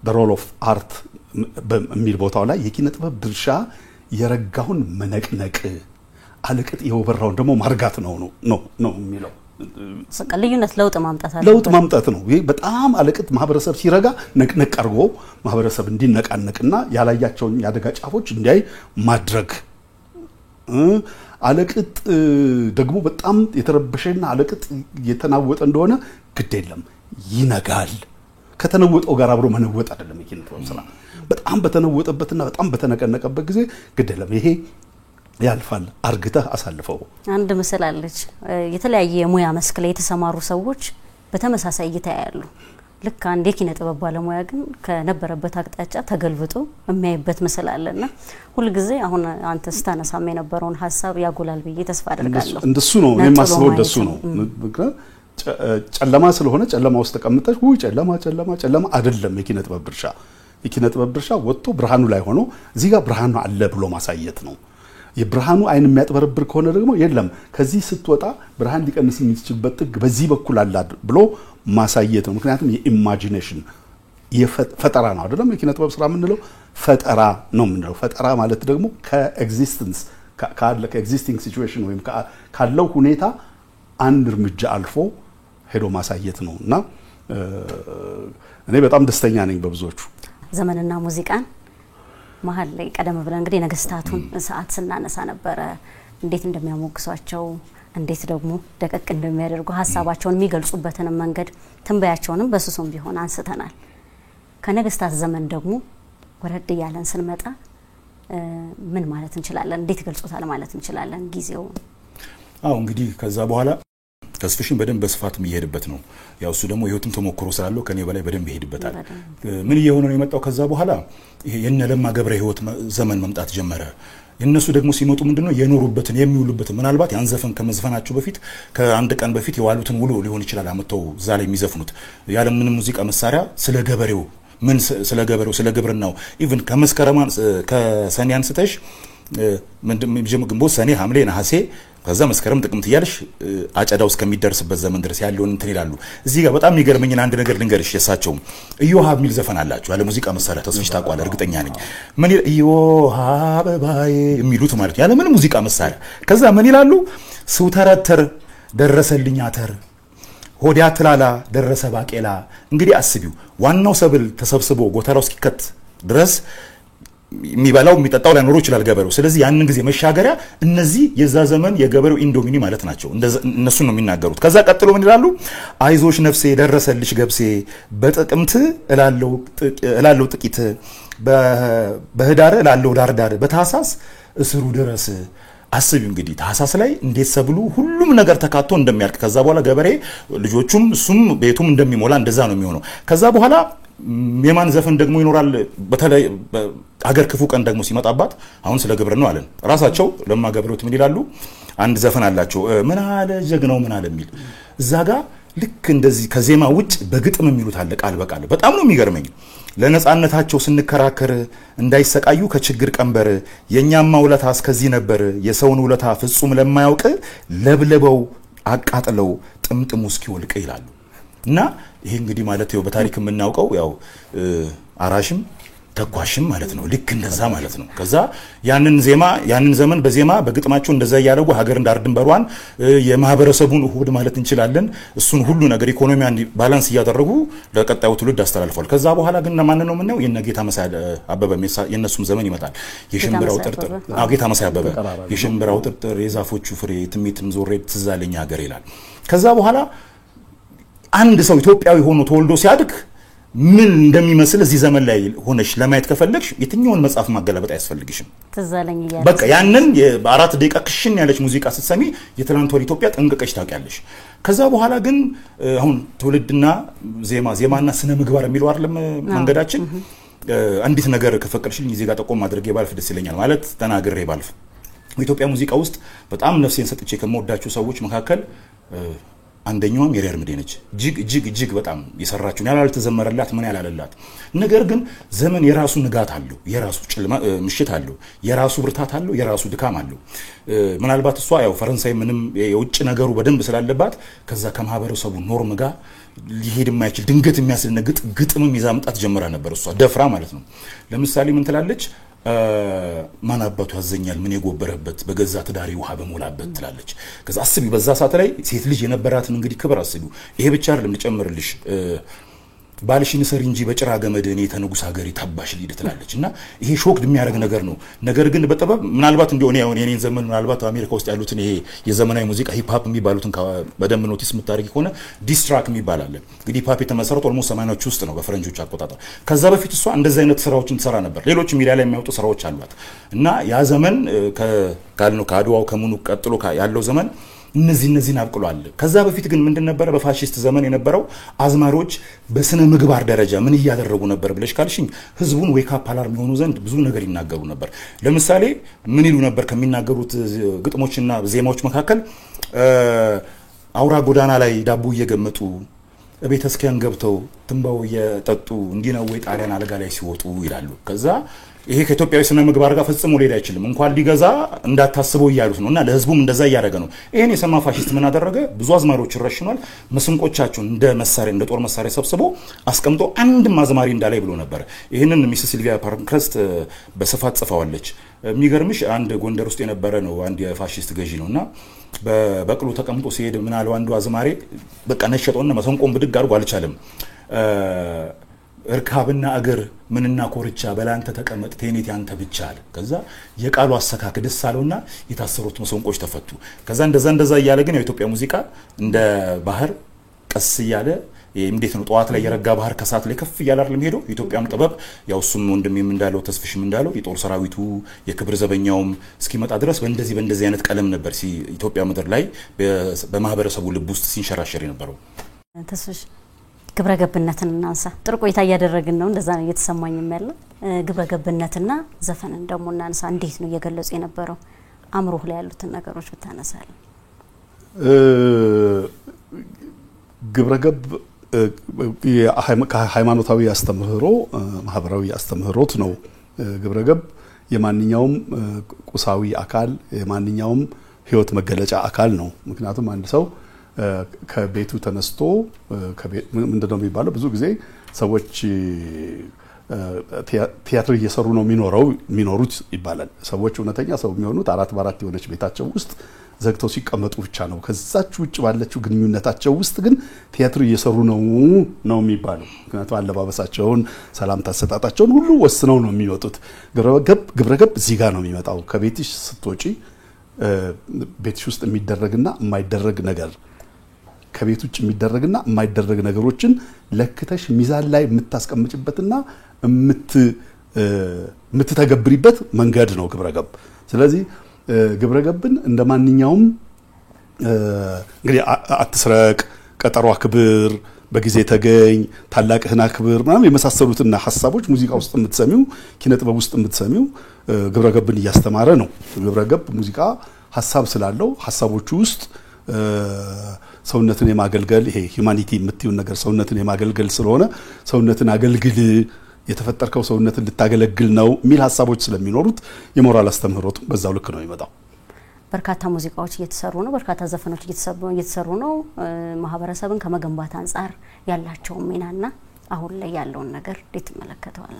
the role of art በሚል ቦታው ላይ የኪነ ጥበብ ድርሻ የረጋውን መነቅነቅ አለቅጥ የወበራውን ደግሞ ማርጋት ነው የሚለው። በቃ ልዩነት ለውጥ ማምጣት ነው። ይሄ በጣም አለቅጥ ማህበረሰብ ሲረጋ ነቅነቅ አርጎ ማህበረሰብ እንዲነቃነቅና ያላያቸውን ያደጋ ጫፎች እንዲያይ ማድረግ። አለቅጥ ደግሞ በጣም የተረበሸና አለቅጥ የተናወጠ እንደሆነ ግድ የለም ይነጋል። ከተነወጠው ጋር አብሮ መነወጥ አይደለም የኪነ ጥበብ ስራ። በጣም በተነወጠበትና በጣም በተነቀነቀበት ጊዜ ግድ የለም ይሄ ያልፋል፣ አርግተህ አሳልፈው። አንድ ምስል አለች። የተለያየ የሙያ መስክ ላይ የተሰማሩ ሰዎች በተመሳሳይ እይታ ያያሉ። ልክ አንድ የኪነ ጥበብ ባለሙያ ግን ከነበረበት አቅጣጫ ተገልብጦ የሚያይበት ምስል አለና ሁሉ ጊዜ አሁን አንተ ስታነሳም የነበረውን ሐሳብ ያጎላል ብዬ ተስፋ አደርጋለሁ። እንደሱ ነው የማስበው። እንደሱ ነው። ጨለማ ስለሆነ ጨለማ ውስጥ ተቀምጠሽ ጨለማ አይደለም የኪነ ጥበብ ድርሻ። የኪነ ጥበብ ድርሻ ወጥቶ ብርሃኑ ላይ ሆኖ እዚህ ጋር ብርሃኑ አለ ብሎ ማሳየት ነው። የብርሃኑ አይን የሚያጥበረብር ከሆነ ደግሞ የለም ከዚህ ስትወጣ ብርሃን ሊቀንስ የሚችልበት ጥግ በዚህ በኩል አለ ብሎ ማሳየት ነው። ምክንያቱም የኢማጂኔሽን ፈጠራ ነው አይደለም የኪነ ጥበብ ስራ የምንለው ፈጠራ ነው የምንለው። ፈጠራ ማለት ደግሞ ከኤግዚስተንስ ከኤግዚስቲንግ ሲቹዌሽን ወይም ካለው ሁኔታ አንድ እርምጃ አልፎ ሄዶ ማሳየት ነው እና እኔ በጣም ደስተኛ ነኝ በብዙዎቹ። ዘመንና ሙዚቃን መሀል ላይ ቀደም ብለን እንግዲህ ነገስታቱን ሰዓት ስናነሳ ነበረ፣ እንዴት እንደሚያሞግሷቸው እንዴት ደግሞ ደቀቅ እንደሚያደርጉ ሐሳባቸውን የሚገልጹበትን መንገድ ትንበያቸውንም በስሱም ቢሆን አንስተናል። ከነገስታት ዘመን ደግሞ ወረድ ያለን ስንመጣ ምን ማለት እንችላለን? እንዴት ገልጾታል ማለት እንችላለን ጊዜው? እንግዲህ ከዛ በኋላ ተስፍሽን በደንብ በስፋት የሚሄድበት ነው። ያው እሱ ደግሞ ህይወቱን ተሞክሮ ስላለው ከኔ በላይ በደንብ ይሄድበታል። ምን እየሆነ ነው የመጣው? ከዛ በኋላ ይሄ የነለማ ገብረ ህይወት ዘመን መምጣት ጀመረ። የነሱ ደግሞ ሲመጡ ምንድነው የኖሩበትን የሚውሉበትን ምናልባት ያን ዘፈን ከመዝፈናቸው በፊት ከአንድ ቀን በፊት የዋሉትን ውሎ ሊሆን ይችላል አመጣው እዛ ላይ የሚዘፍኑት ያለ ምንም ሙዚቃ መሳሪያ ስለ ገበሬው ምን ስለ ገበሬው ስለ ግብርናው ኢቭን ከመስከረም ከሰኔ አንስተሽ ግንቦት፣ ሰኔ፣ ሐምሌ፣ ነሐሴ ከዛ መስከረም ጥቅምት እያልሽ አጨዳው እስከሚደርስበት ዘመን ድረስ ያለውን እንትን ይላሉ። እዚህ ጋር በጣም የሚገርመኝና አንድ ነገር ልንገርሽ። የሳቸው ኢዮሃብ የሚል ዘፈን አላቸው ያለ ሙዚቃ መሳሪያ ተስፍሽ ታውቃለህ እርግጠኛ ነኝ። ምን ኢዮሃብ ባይ የሚሉት ማለት ያለ ምን ሙዚቃ መሳሪያ። ከዛ ምን ይላሉ? ስውተረተር ደረሰልኝ አተር ሆዲያ ትላላ ደረሰ ባቄላ እንግዲህ አስቢው ዋናው ሰብል ተሰብስቦ ጎተራው እስኪከት ድረስ የሚበላው የሚጠጣው ላይኖር ይችላል ገበሬው ስለዚህ ያንን ጊዜ መሻገሪያ እነዚህ የዛ ዘመን የገበሬው ኢንዶሚኒ ማለት ናቸው እነሱ ነው የሚናገሩት ከዛ ቀጥሎ ምን ይላሉ አይዞሽ ነፍሴ ደረሰልሽ ገብሴ በጥቅምት እላለው ጥቂት በህዳር እላለው ዳርዳር በታሳስ እስሩ ድረስ አስቢው እንግዲህ ታሳስ ላይ እንዴት ሰብሉ ሁሉም ነገር ተካቶ እንደሚያልቅ ከዛ በኋላ ገበሬ ልጆቹም እሱም ቤቱም እንደሚሞላ እንደዛ ነው የሚሆነው ከዛ በኋላ የማን ዘፈን ደግሞ ይኖራል በተለይ አገር ክፉ ቀን ደግሞ ሲመጣባት አሁን ስለ ግብር ነው አለን ራሳቸው ለማ ገበሬዎች ምን ይላሉ አንድ ዘፈን አላቸው ምን አለ ጀግናው ምን አለ የሚል እዛ ጋር ልክ እንደዚህ ከዜማ ውጭ በግጥም የሚሉት አለ ቃል በቃል በጣም ነው የሚገርመኝ ለነጻነታቸው ስንከራከር እንዳይሰቃዩ ከችግር ቀንበር የኛማ ውለታ እስከዚህ ነበር የሰውን ውለታ ፍጹም ለማያውቅ ለብለበው አቃጥለው ጥምጥሙ እስኪወልቅ ይላሉ እና ይሄ እንግዲህ ማለት ነው በታሪክ የምናውቀው ያው አራሽም ተኳሽም ማለት ነው ልክ እንደዛ ማለት ነው ከዛ ያንን ዘመን በዜማ በግጥማቸው እንደዛ ያያለው ሀገር እንዳር ድንበሯን የማህበረሰቡን እሁድ ማለት እንችላለን እሱን ሁሉ ነገር ኢኮኖሚያን ባላንስ ያደረጉ ለቀጣዩ ትውልድ አስተላልፈዋል ከዛ በኋላ ግን ማን ነው ምንነው የነጌታ መሳይ አበበ የነሱም ዘመን ይመጣል የሽምብራው ጥርጥር ጌታ መሳይ አበበ የሽምብራው ጥርጥር የዛፎቹ ፍሬ ትሚትም ዞሬ ትዛለኛ ሀገር ይላል ከዛ በኋላ አንድ ሰው ኢትዮጵያዊ ሆኖ ተወልዶ ሲያድግ ምን እንደሚመስል እዚህ ዘመን ላይ ሆነሽ ለማየት ከፈለግሽ የትኛውን መጽሐፍ ማገላበጥ አያስፈልግሽም ተዛለኝ ይያል በቃ ያንን በአራት ደቂቃ ክሽን ያለች ሙዚቃ ስትሰሚ የትላንቷ ኢትዮጵያ ጠንቅቀሽ ታውቂያለሽ ከዛ በኋላ ግን አሁን ትውልድና ዜማና ስነ ምግባር የሚለው አይደለም መንገዳችን አንዲት ነገር ከፈቀድሽልኝ እዚህ ጋር ጠቆም ማድረግ ባልፍ ደስ ይለኛል ማለት ተናግሬ ባልፍ ኢትዮጵያ ሙዚቃ ውስጥ በጣም ነፍሴን ሰጥቼ ከመወዳቸው ሰዎች መካከል አንደኛው ሜሪያር ምዴነች ጅግ በጣም የሰራችው ያላል ተዘመረላት ምን ያላለላት ነገር ግን ዘመን የራሱ ንጋት አለው የራሱ ጭልማ ምሽት አለው የራሱ ብርታት አለው የራሱ ድካም አለው ምናልባት እሷ ያው ፈረንሳይ ምንም የውጭ ነገሩ በደንብ ስላለባት ከዛ ከማህበረሰቡ ኖርም ጋር ሊሄድ የማይችል ድንገት የሚያስደነግጥ ግጥምም ይዛ መጣት ጀመራ ነበር እሷ ደፍራ ማለት ነው ለምሳሌ ምን ትላለች ማን አባቱ ያዘኛል ምን የጎበረበት በገዛ ትዳሪ ውሃ በሞላበት ትላለች ከዛ አስቢ በዛ ሰዓት ላይ ሴት ልጅ የነበራትን እንግዲህ ክብር አስቢ ይሄ ብቻ አይደለም ልጨምርልሽ ባልሽን ሰሪ እንጂ በጭራ ገመድ እኔ ተንጉስ ሀገር ይታባሽ ሊድ ትላለችና ይሄ ሾክ የሚያደርግ ነገር ነው ነገር ግን በጥበብ ምናልባት እንደሆነ ያው የኔን ዘመን ምናልባት አሜሪካ ውስጥ ያሉትን ይሄ የዘመናዊ ሙዚቃ ሂፕ ሆፕ የሚባሉትን በደንብ ኖቲስ የምታደርጊ ከሆነ ዲስትራክ የሚባል አለ እንግዲህ ሂፕ ሆፕ የተመሰረተው ኦልሞስት 80ዎች ውስጥ ነው በፈረንጆች አቆጣጠር ከዛ በፊት እሷ እንደዛ አይነት ስራዎችን ትሰራ ነበር ሌሎች ሚዲያ ላይ የሚያወጡ ስራዎች አሏት እና ያ ዘመን ካልነው ከአድዋው ከሙኑ ቀጥሎ ያለው ዘመን እነዚህን አብቅሏል ከዛ በፊት ግን ምንድን ነበር በፋሺስት ዘመን የነበረው አዝማሪዎች በስነ ምግባር ደረጃ ምን ያደረጉ ነበር ብለሽ ካልሽኝ ህዝቡን ዌክ አፕ አላርም የሆኑ ዘንድ ብዙ ነገር ይናገሩ ነበር ለምሳሌ ምን ይሉ ነበር ከሚናገሩት ግጥሞችና ዜማዎች መካከል አውራ ጎዳና ላይ ዳቦ እየገመጡ ቤተክርስቲያን ገብተው ትንባው እየጠጡ እንዲነው ወይ ጣሊያን አልጋ ላይ ሲወጡ ይላሉ ከዛ ይሄ ከኢትዮጵያዊ ስነ ምግባር ጋር ፈጽሞ ሊሄድ አይችልም እንኳን ሊገዛ እንዳታስበው ይያሉት ነውና ለህዝቡም እንደዛ ያያረገ ነው ይሄን የሰማ ፋሺስት ምን አደረገ ብዙ አዝማሪዎች ረሽኗል መስንቆቻቸውን እንደ መሳሪያ እንደ ጦር መሳሪያ ሰብስቦ አስቀምጦ አንድ አዝማሪ እንዳላይ ብሎ ነበር ይሄንን ሚስ ሲልቪያ ፓርክረስት በስፋት ጽፋዋለች የሚገርምሽ አንድ ጎንደር ውስጥ የነበረ ነው አንድ የፋሺስት ገዢ ነውና በበቅሎ ተቀምጦ ሲሄድ ምን አለው አንዱ አዝማሪ በቃ ነሸጠውና መስንቆን ብድግ አድርጎ አልቻለም እርካብና አገር ምንና ኮርቻ በላንተ ተቀመጥ ቴኔት ያንተ ብቻ አለ ከዛ የቃሉ አሰካክ ደስ አለውና የታሰሩት መስንቆች ተፈቱ ከዛ እንደዛ እያለ ግን የኢትዮጵያ ሙዚቃ እንደ ባህር ቀስ እያለ እንዴት ነው ጧት ላይ የረጋ ባህር ከሳት ላይ ከፍ እያለ አይደለም ሄዶ ኢትዮጵያም ጥበብ ያው እሱም ወንድሜም እንዳለው ተስፍሽም እንዳለው የጦር ሰራዊቱ የክብር ዘበኛውም እስኪመጣ ድረስ በእንደዚህ አይነት ቀለም ነበር ኢትዮጵያ ምድር ላይ በማህበረሰቡ ልብ ውስጥ ሲንሸራሸር የነበረው ተስፍሽ ግብረ ገብነትን እናንሳ ጥሩ ቆይታ እያደረግን ነው እንደዛ ነው እየተሰማኝም ያለው ግብረ ገብነትና ዘፈንን ደግሞ እናንሳ እንዴት ነው እየገለጹ የነበረው አምሮህ ላይ ያሉትን ነገሮች ብታነሳል ግብረ ገብ የሃይማኖታዊ አስተምህሮ ማህበራዊ አስተምህሮት ነው ግብረ ገብ የማንኛውም ቁሳዊ አካል የማንኛውም ህይወት መገለጫ አካል ነው ምክንያቱም አንድ ሰው ከቤቱ ተነስቶ ምንድነው የሚባለው ብዙ ጊዜ ሰዎች ቲያትር እየሰሩ ነው የሚኖሩት ይባላል ሰዎች እውነተኛ ሰው የሚሆኑት 4 በ4 የሆነች ቤታቸው ውስጥ ዘግተው ሲቀመጡ ብቻ ነው። ከዛች ውጭ ባለችው ግንኙነታቸው ውስጥ ግን ቲያትር እየሰሩ ነው የሚባለው። ምክንያቱም አለባበሳቸውን፣ ሰላምታ አሰጣጣቸውን ሁሉ ወስነው ነው የሚወጡት። ግብረገብ እዚህ ጋር ነው የሚመጣው። ከቤትሽ ስትወጪ ቤትሽ ውስጥ የሚደረግና የማይደረግ ነገር፣ ከቤት ውጭ የሚደረግና የማይደረግ ነገሮችን ለክተሽ ሚዛን ላይ የምታስቀምጭበትና የምትተገብሪበት መንገድ ነው ግብረገብ። ስለዚህ ግብረገብን እንደማንኛውም እንግዲህ አትስረቅ፣ ቀጠሮ አክብር፣ በጊዜ ተገኝ፣ ታላቅህን አክብር ምናምን የመሳሰሉትና ሐሳቦች ሙዚቃ ውስጥ የምትሰሚው ኪነ ጥበብ ውስጥ የምትሰሚው ግብረገብን እያስተማረ ነው። ግብረገብ ሙዚቃ ሐሳብ ስላለው ሐሳቦቹ ውስጥ ሰውነትን የማገልገል ይሄ ሂዩማኒቲ የምትዩን ነገር ሰውነትን የማገልገል ስለሆነ ሰውነትን አገልግል የተፈጠርከው ሰውነትን ልታገለግል ነው የሚል ሐሳቦች ስለሚኖሩት የሞራል አስተምህሮቱ በዛው ልክ ነው የሚመጣው። በርካታ ሙዚቃዎች እየተሰሩ ነው፣ በርካታ ዘፈኖች እየተሰሩ ነው። ማህበረሰብን ከመገንባት አንፃር ያላቸው ሚናና አሁን ላይ ያለውን ነገር እንዴት ተመለከተዋል?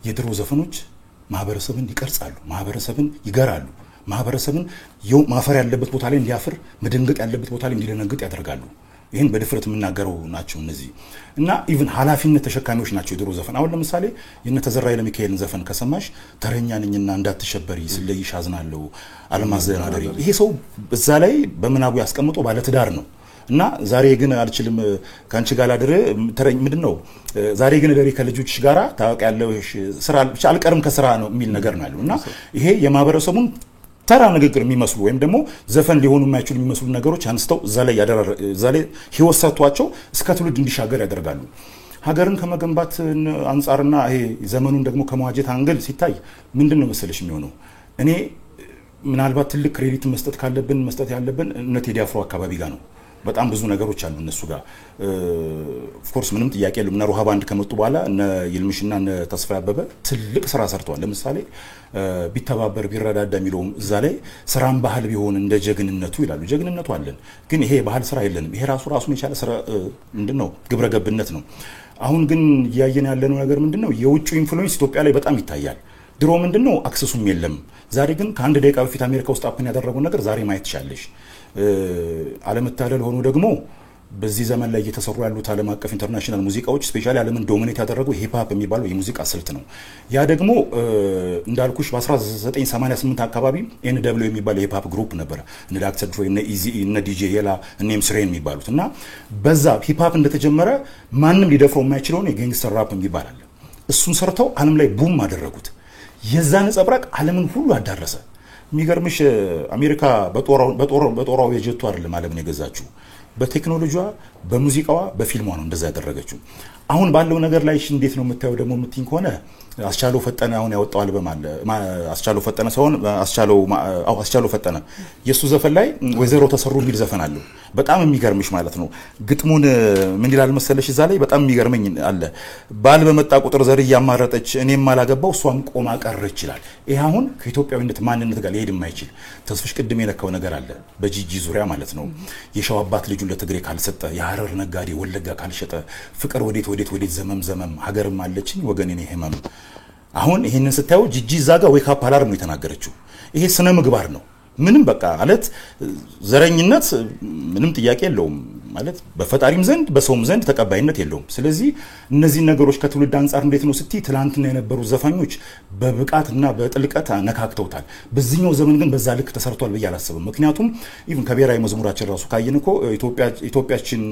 የድሮ ዘፈኖች ማህበረሰብን ይቀርጻሉ፣ ማህበረሰብን ይገራሉ፣ ማህበረሰብን ማፈር ያለበት ቦታ ላይ እንዲያፍር፣ መደንገጥ ያለበት ቦታ ላይ እንዲደነግጥ ያደርጋሉ። ይሄን በድፍረት የምናገረው ናቸው እነዚህ እና ኢቭን ኃላፊነት ተሸካሚዎች ናቸው የድሮ ዘፈን። አሁን ለምሳሌ የነ ተዘራ ለሚካኤልን ዘፈን ከሰማሽ ተረኛ ነኝና እንዳትሸበሪ ስለይሽ አዝናለሁ አለማዘናደሪ፣ ይሄ ሰው በዛ ላይ በመናቡ ያስቀምጦ ባለ ትዳር ነው እና ዛሬ ግን አልችልም ካንቺ ጋር ላድር ተረኝ ምንድነው ዛሬ ግን ደሪ ከልጆችሽ ጋራ ታውቂያለሽ ስራ ብቻ አልቀርም ከስራ ነው የሚል ነገር ነው ያለው እና ይሄ የማህበረሰቡን ተራ ንግግር የሚመስሉ ወይም ደግሞ ዘፈን ሊሆኑ የማይችሉ የሚመስሉ ነገሮች አንስተው እዛ ላይ ህይወት ሰጥቷቸው እስከ ትውልድ እንዲሻገር ያደርጋሉ። ሀገርን ከመገንባት አንፃርና ይሄ ዘመኑን ደግሞ ከመዋጀት አንግል ሲታይ ምንድነው መሰለሽ የሚሆነው እኔ ምናልባት ትልቅ ክሬዲት መስጠት ያለብን እነ ቴዲ አፍሮ አካባቢ ጋር ነው። በጣም ብዙ ነገሮች አሉ እነሱ ጋር ኦፍ ኮርስ ምንም ጥያቄ የለም። እነ ሮሃ ባንድ ከመጡ በኋላ እነ ይልምሽና እነ ተስፋ ያበበ ትልቅ ስራ ሰርተዋል። ለምሳሌ ቢተባበር ቢረዳዳ የሚለው እዛ ላይ ስራን ባህል ቢሆን እንደ ጀግንነቱ ይላሉ። ጀግንነቱ አለን ግን ይሄ ባህል ስራ የለንም። ይሄ ራሱን የቻለ ስራ ምንድነው ግብረገብነት ነው። አሁን ግን ያየን ያለነው ነገር ምንድነው የውጭ ኢንፍሉዌንስ ኢትዮጵያ ላይ በጣም ይታያል። ድሮ ምንድነው አክሰሱም የለም። ዛሬ ግን ከአንድ ደቂቃ በፊት አሜሪካ ውስጥ አፕን ያደረገው ነገር ዛሬ ማየት ይቻላልሽ። አለመታደል ሆኖ ደግሞ በዚህ ዘመን ላይ እየተሰሩ ያሉት ዓለም አቀፍ ኢንተርናሽናል ሙዚቃዎች ስፔሻሊ ዓለምን ዶሚኔት ያደረገው ሂፕ ሆፕ የሚባለው የሙዚቃ ስልት ነው። ያ ደግሞ እንዳልኩሽ በ1988 አካባቢ ኤንደብሊው የሚባለው የሂፕ ሆፕ ግሩፕ ነበር። እነ ዳክተር ድሮ እነ ኢዚ እነ ዲጄ የላ እነ ኤምስሬን የሚባሉት እና በዛ ሂፕ ሆፕ እንደተጀመረ ማንም ሊደፍረው የማይችለውን የጋንግስተር ራፕ የሚባል አለ። እሱን ሰርተው ዓለም ላይ ቡም አደረጉት። የዛ ነጸብራቅ ዓለምን ሁሉ አዳረሰ። የሚገርምሽ አሜሪካ በጦራው የጀቱ አይደለም ዓለምን የገዛችው በቴክኖሎጂዋ በሙዚቃዋ በፊልሟ ነው እንደዛ ያደረገችው። አሁን ባለው ነገር ላይ እንዴት ነው የምታየው ደግሞ የምትይኝ ከሆነ አስቻለው ፈጠነ አሁን ያወጣው አልበም አለ አስቻለው ፈጠነ ሳይሆን አስቻለው ፈጠነ የሱ ዘፈን ላይ ወይዘሮ ተሰሩ የሚል ዘፈን አለ። በጣም የሚገርምሽ ማለት ነው ግጥሙን ምን ይላል መሰለሽ እዛ ላይ በጣም የሚገርመኝ አለ። ባል በመጣ ቁጥር ዘር ያማረጠች እኔም ማላገባው እሷም ቆማ ቀረች ይላል። ይሄ አሁን ከኢትዮጵያዊነት ማንነት ጋር ሊሄድ የማይችል ተስፍሽ ቅድም የነካው ነገር አለ በጂጂ ዙሪያ ማለት ነው። የሸዋ አባት ልጁን ለትግሬ ካልሰጠ የሐረር ነጋዴ ወለጋ ካልሸጠ ፍቅር ወዴት ዘመም ሀገርም አለችኝ ወገኔ ነኝ ህመም። አሁን ይሄንን ስታዩ ጂጂ ዛጋ ዌክ አፕ አላርም ነው የተናገረችው። ይሄ ስነ ምግባር ነው። ምንም በቃ ማለት ዘረኝነት ምንም ጥያቄ የለውም ማለት በፈጣሪም ዘንድ በሰውም ዘንድ ተቀባይነት የለውም። ስለዚህ እነዚህ ነገሮች ከትውልድ አንፃር እንዴት ነው ስቲ ትላንትና የነበሩ ዘፋኞች በብቃትና በጥልቀት ነካክተውታል። በዚህኛው ዘመን ግን በዛ ልክ ተሰርቷል ብዬ አላስብም። ምክንያቱም ኢቭን ከብሔራዊ መዝሙራችን ራሱ ካየን እኮ ኢትዮጵያችን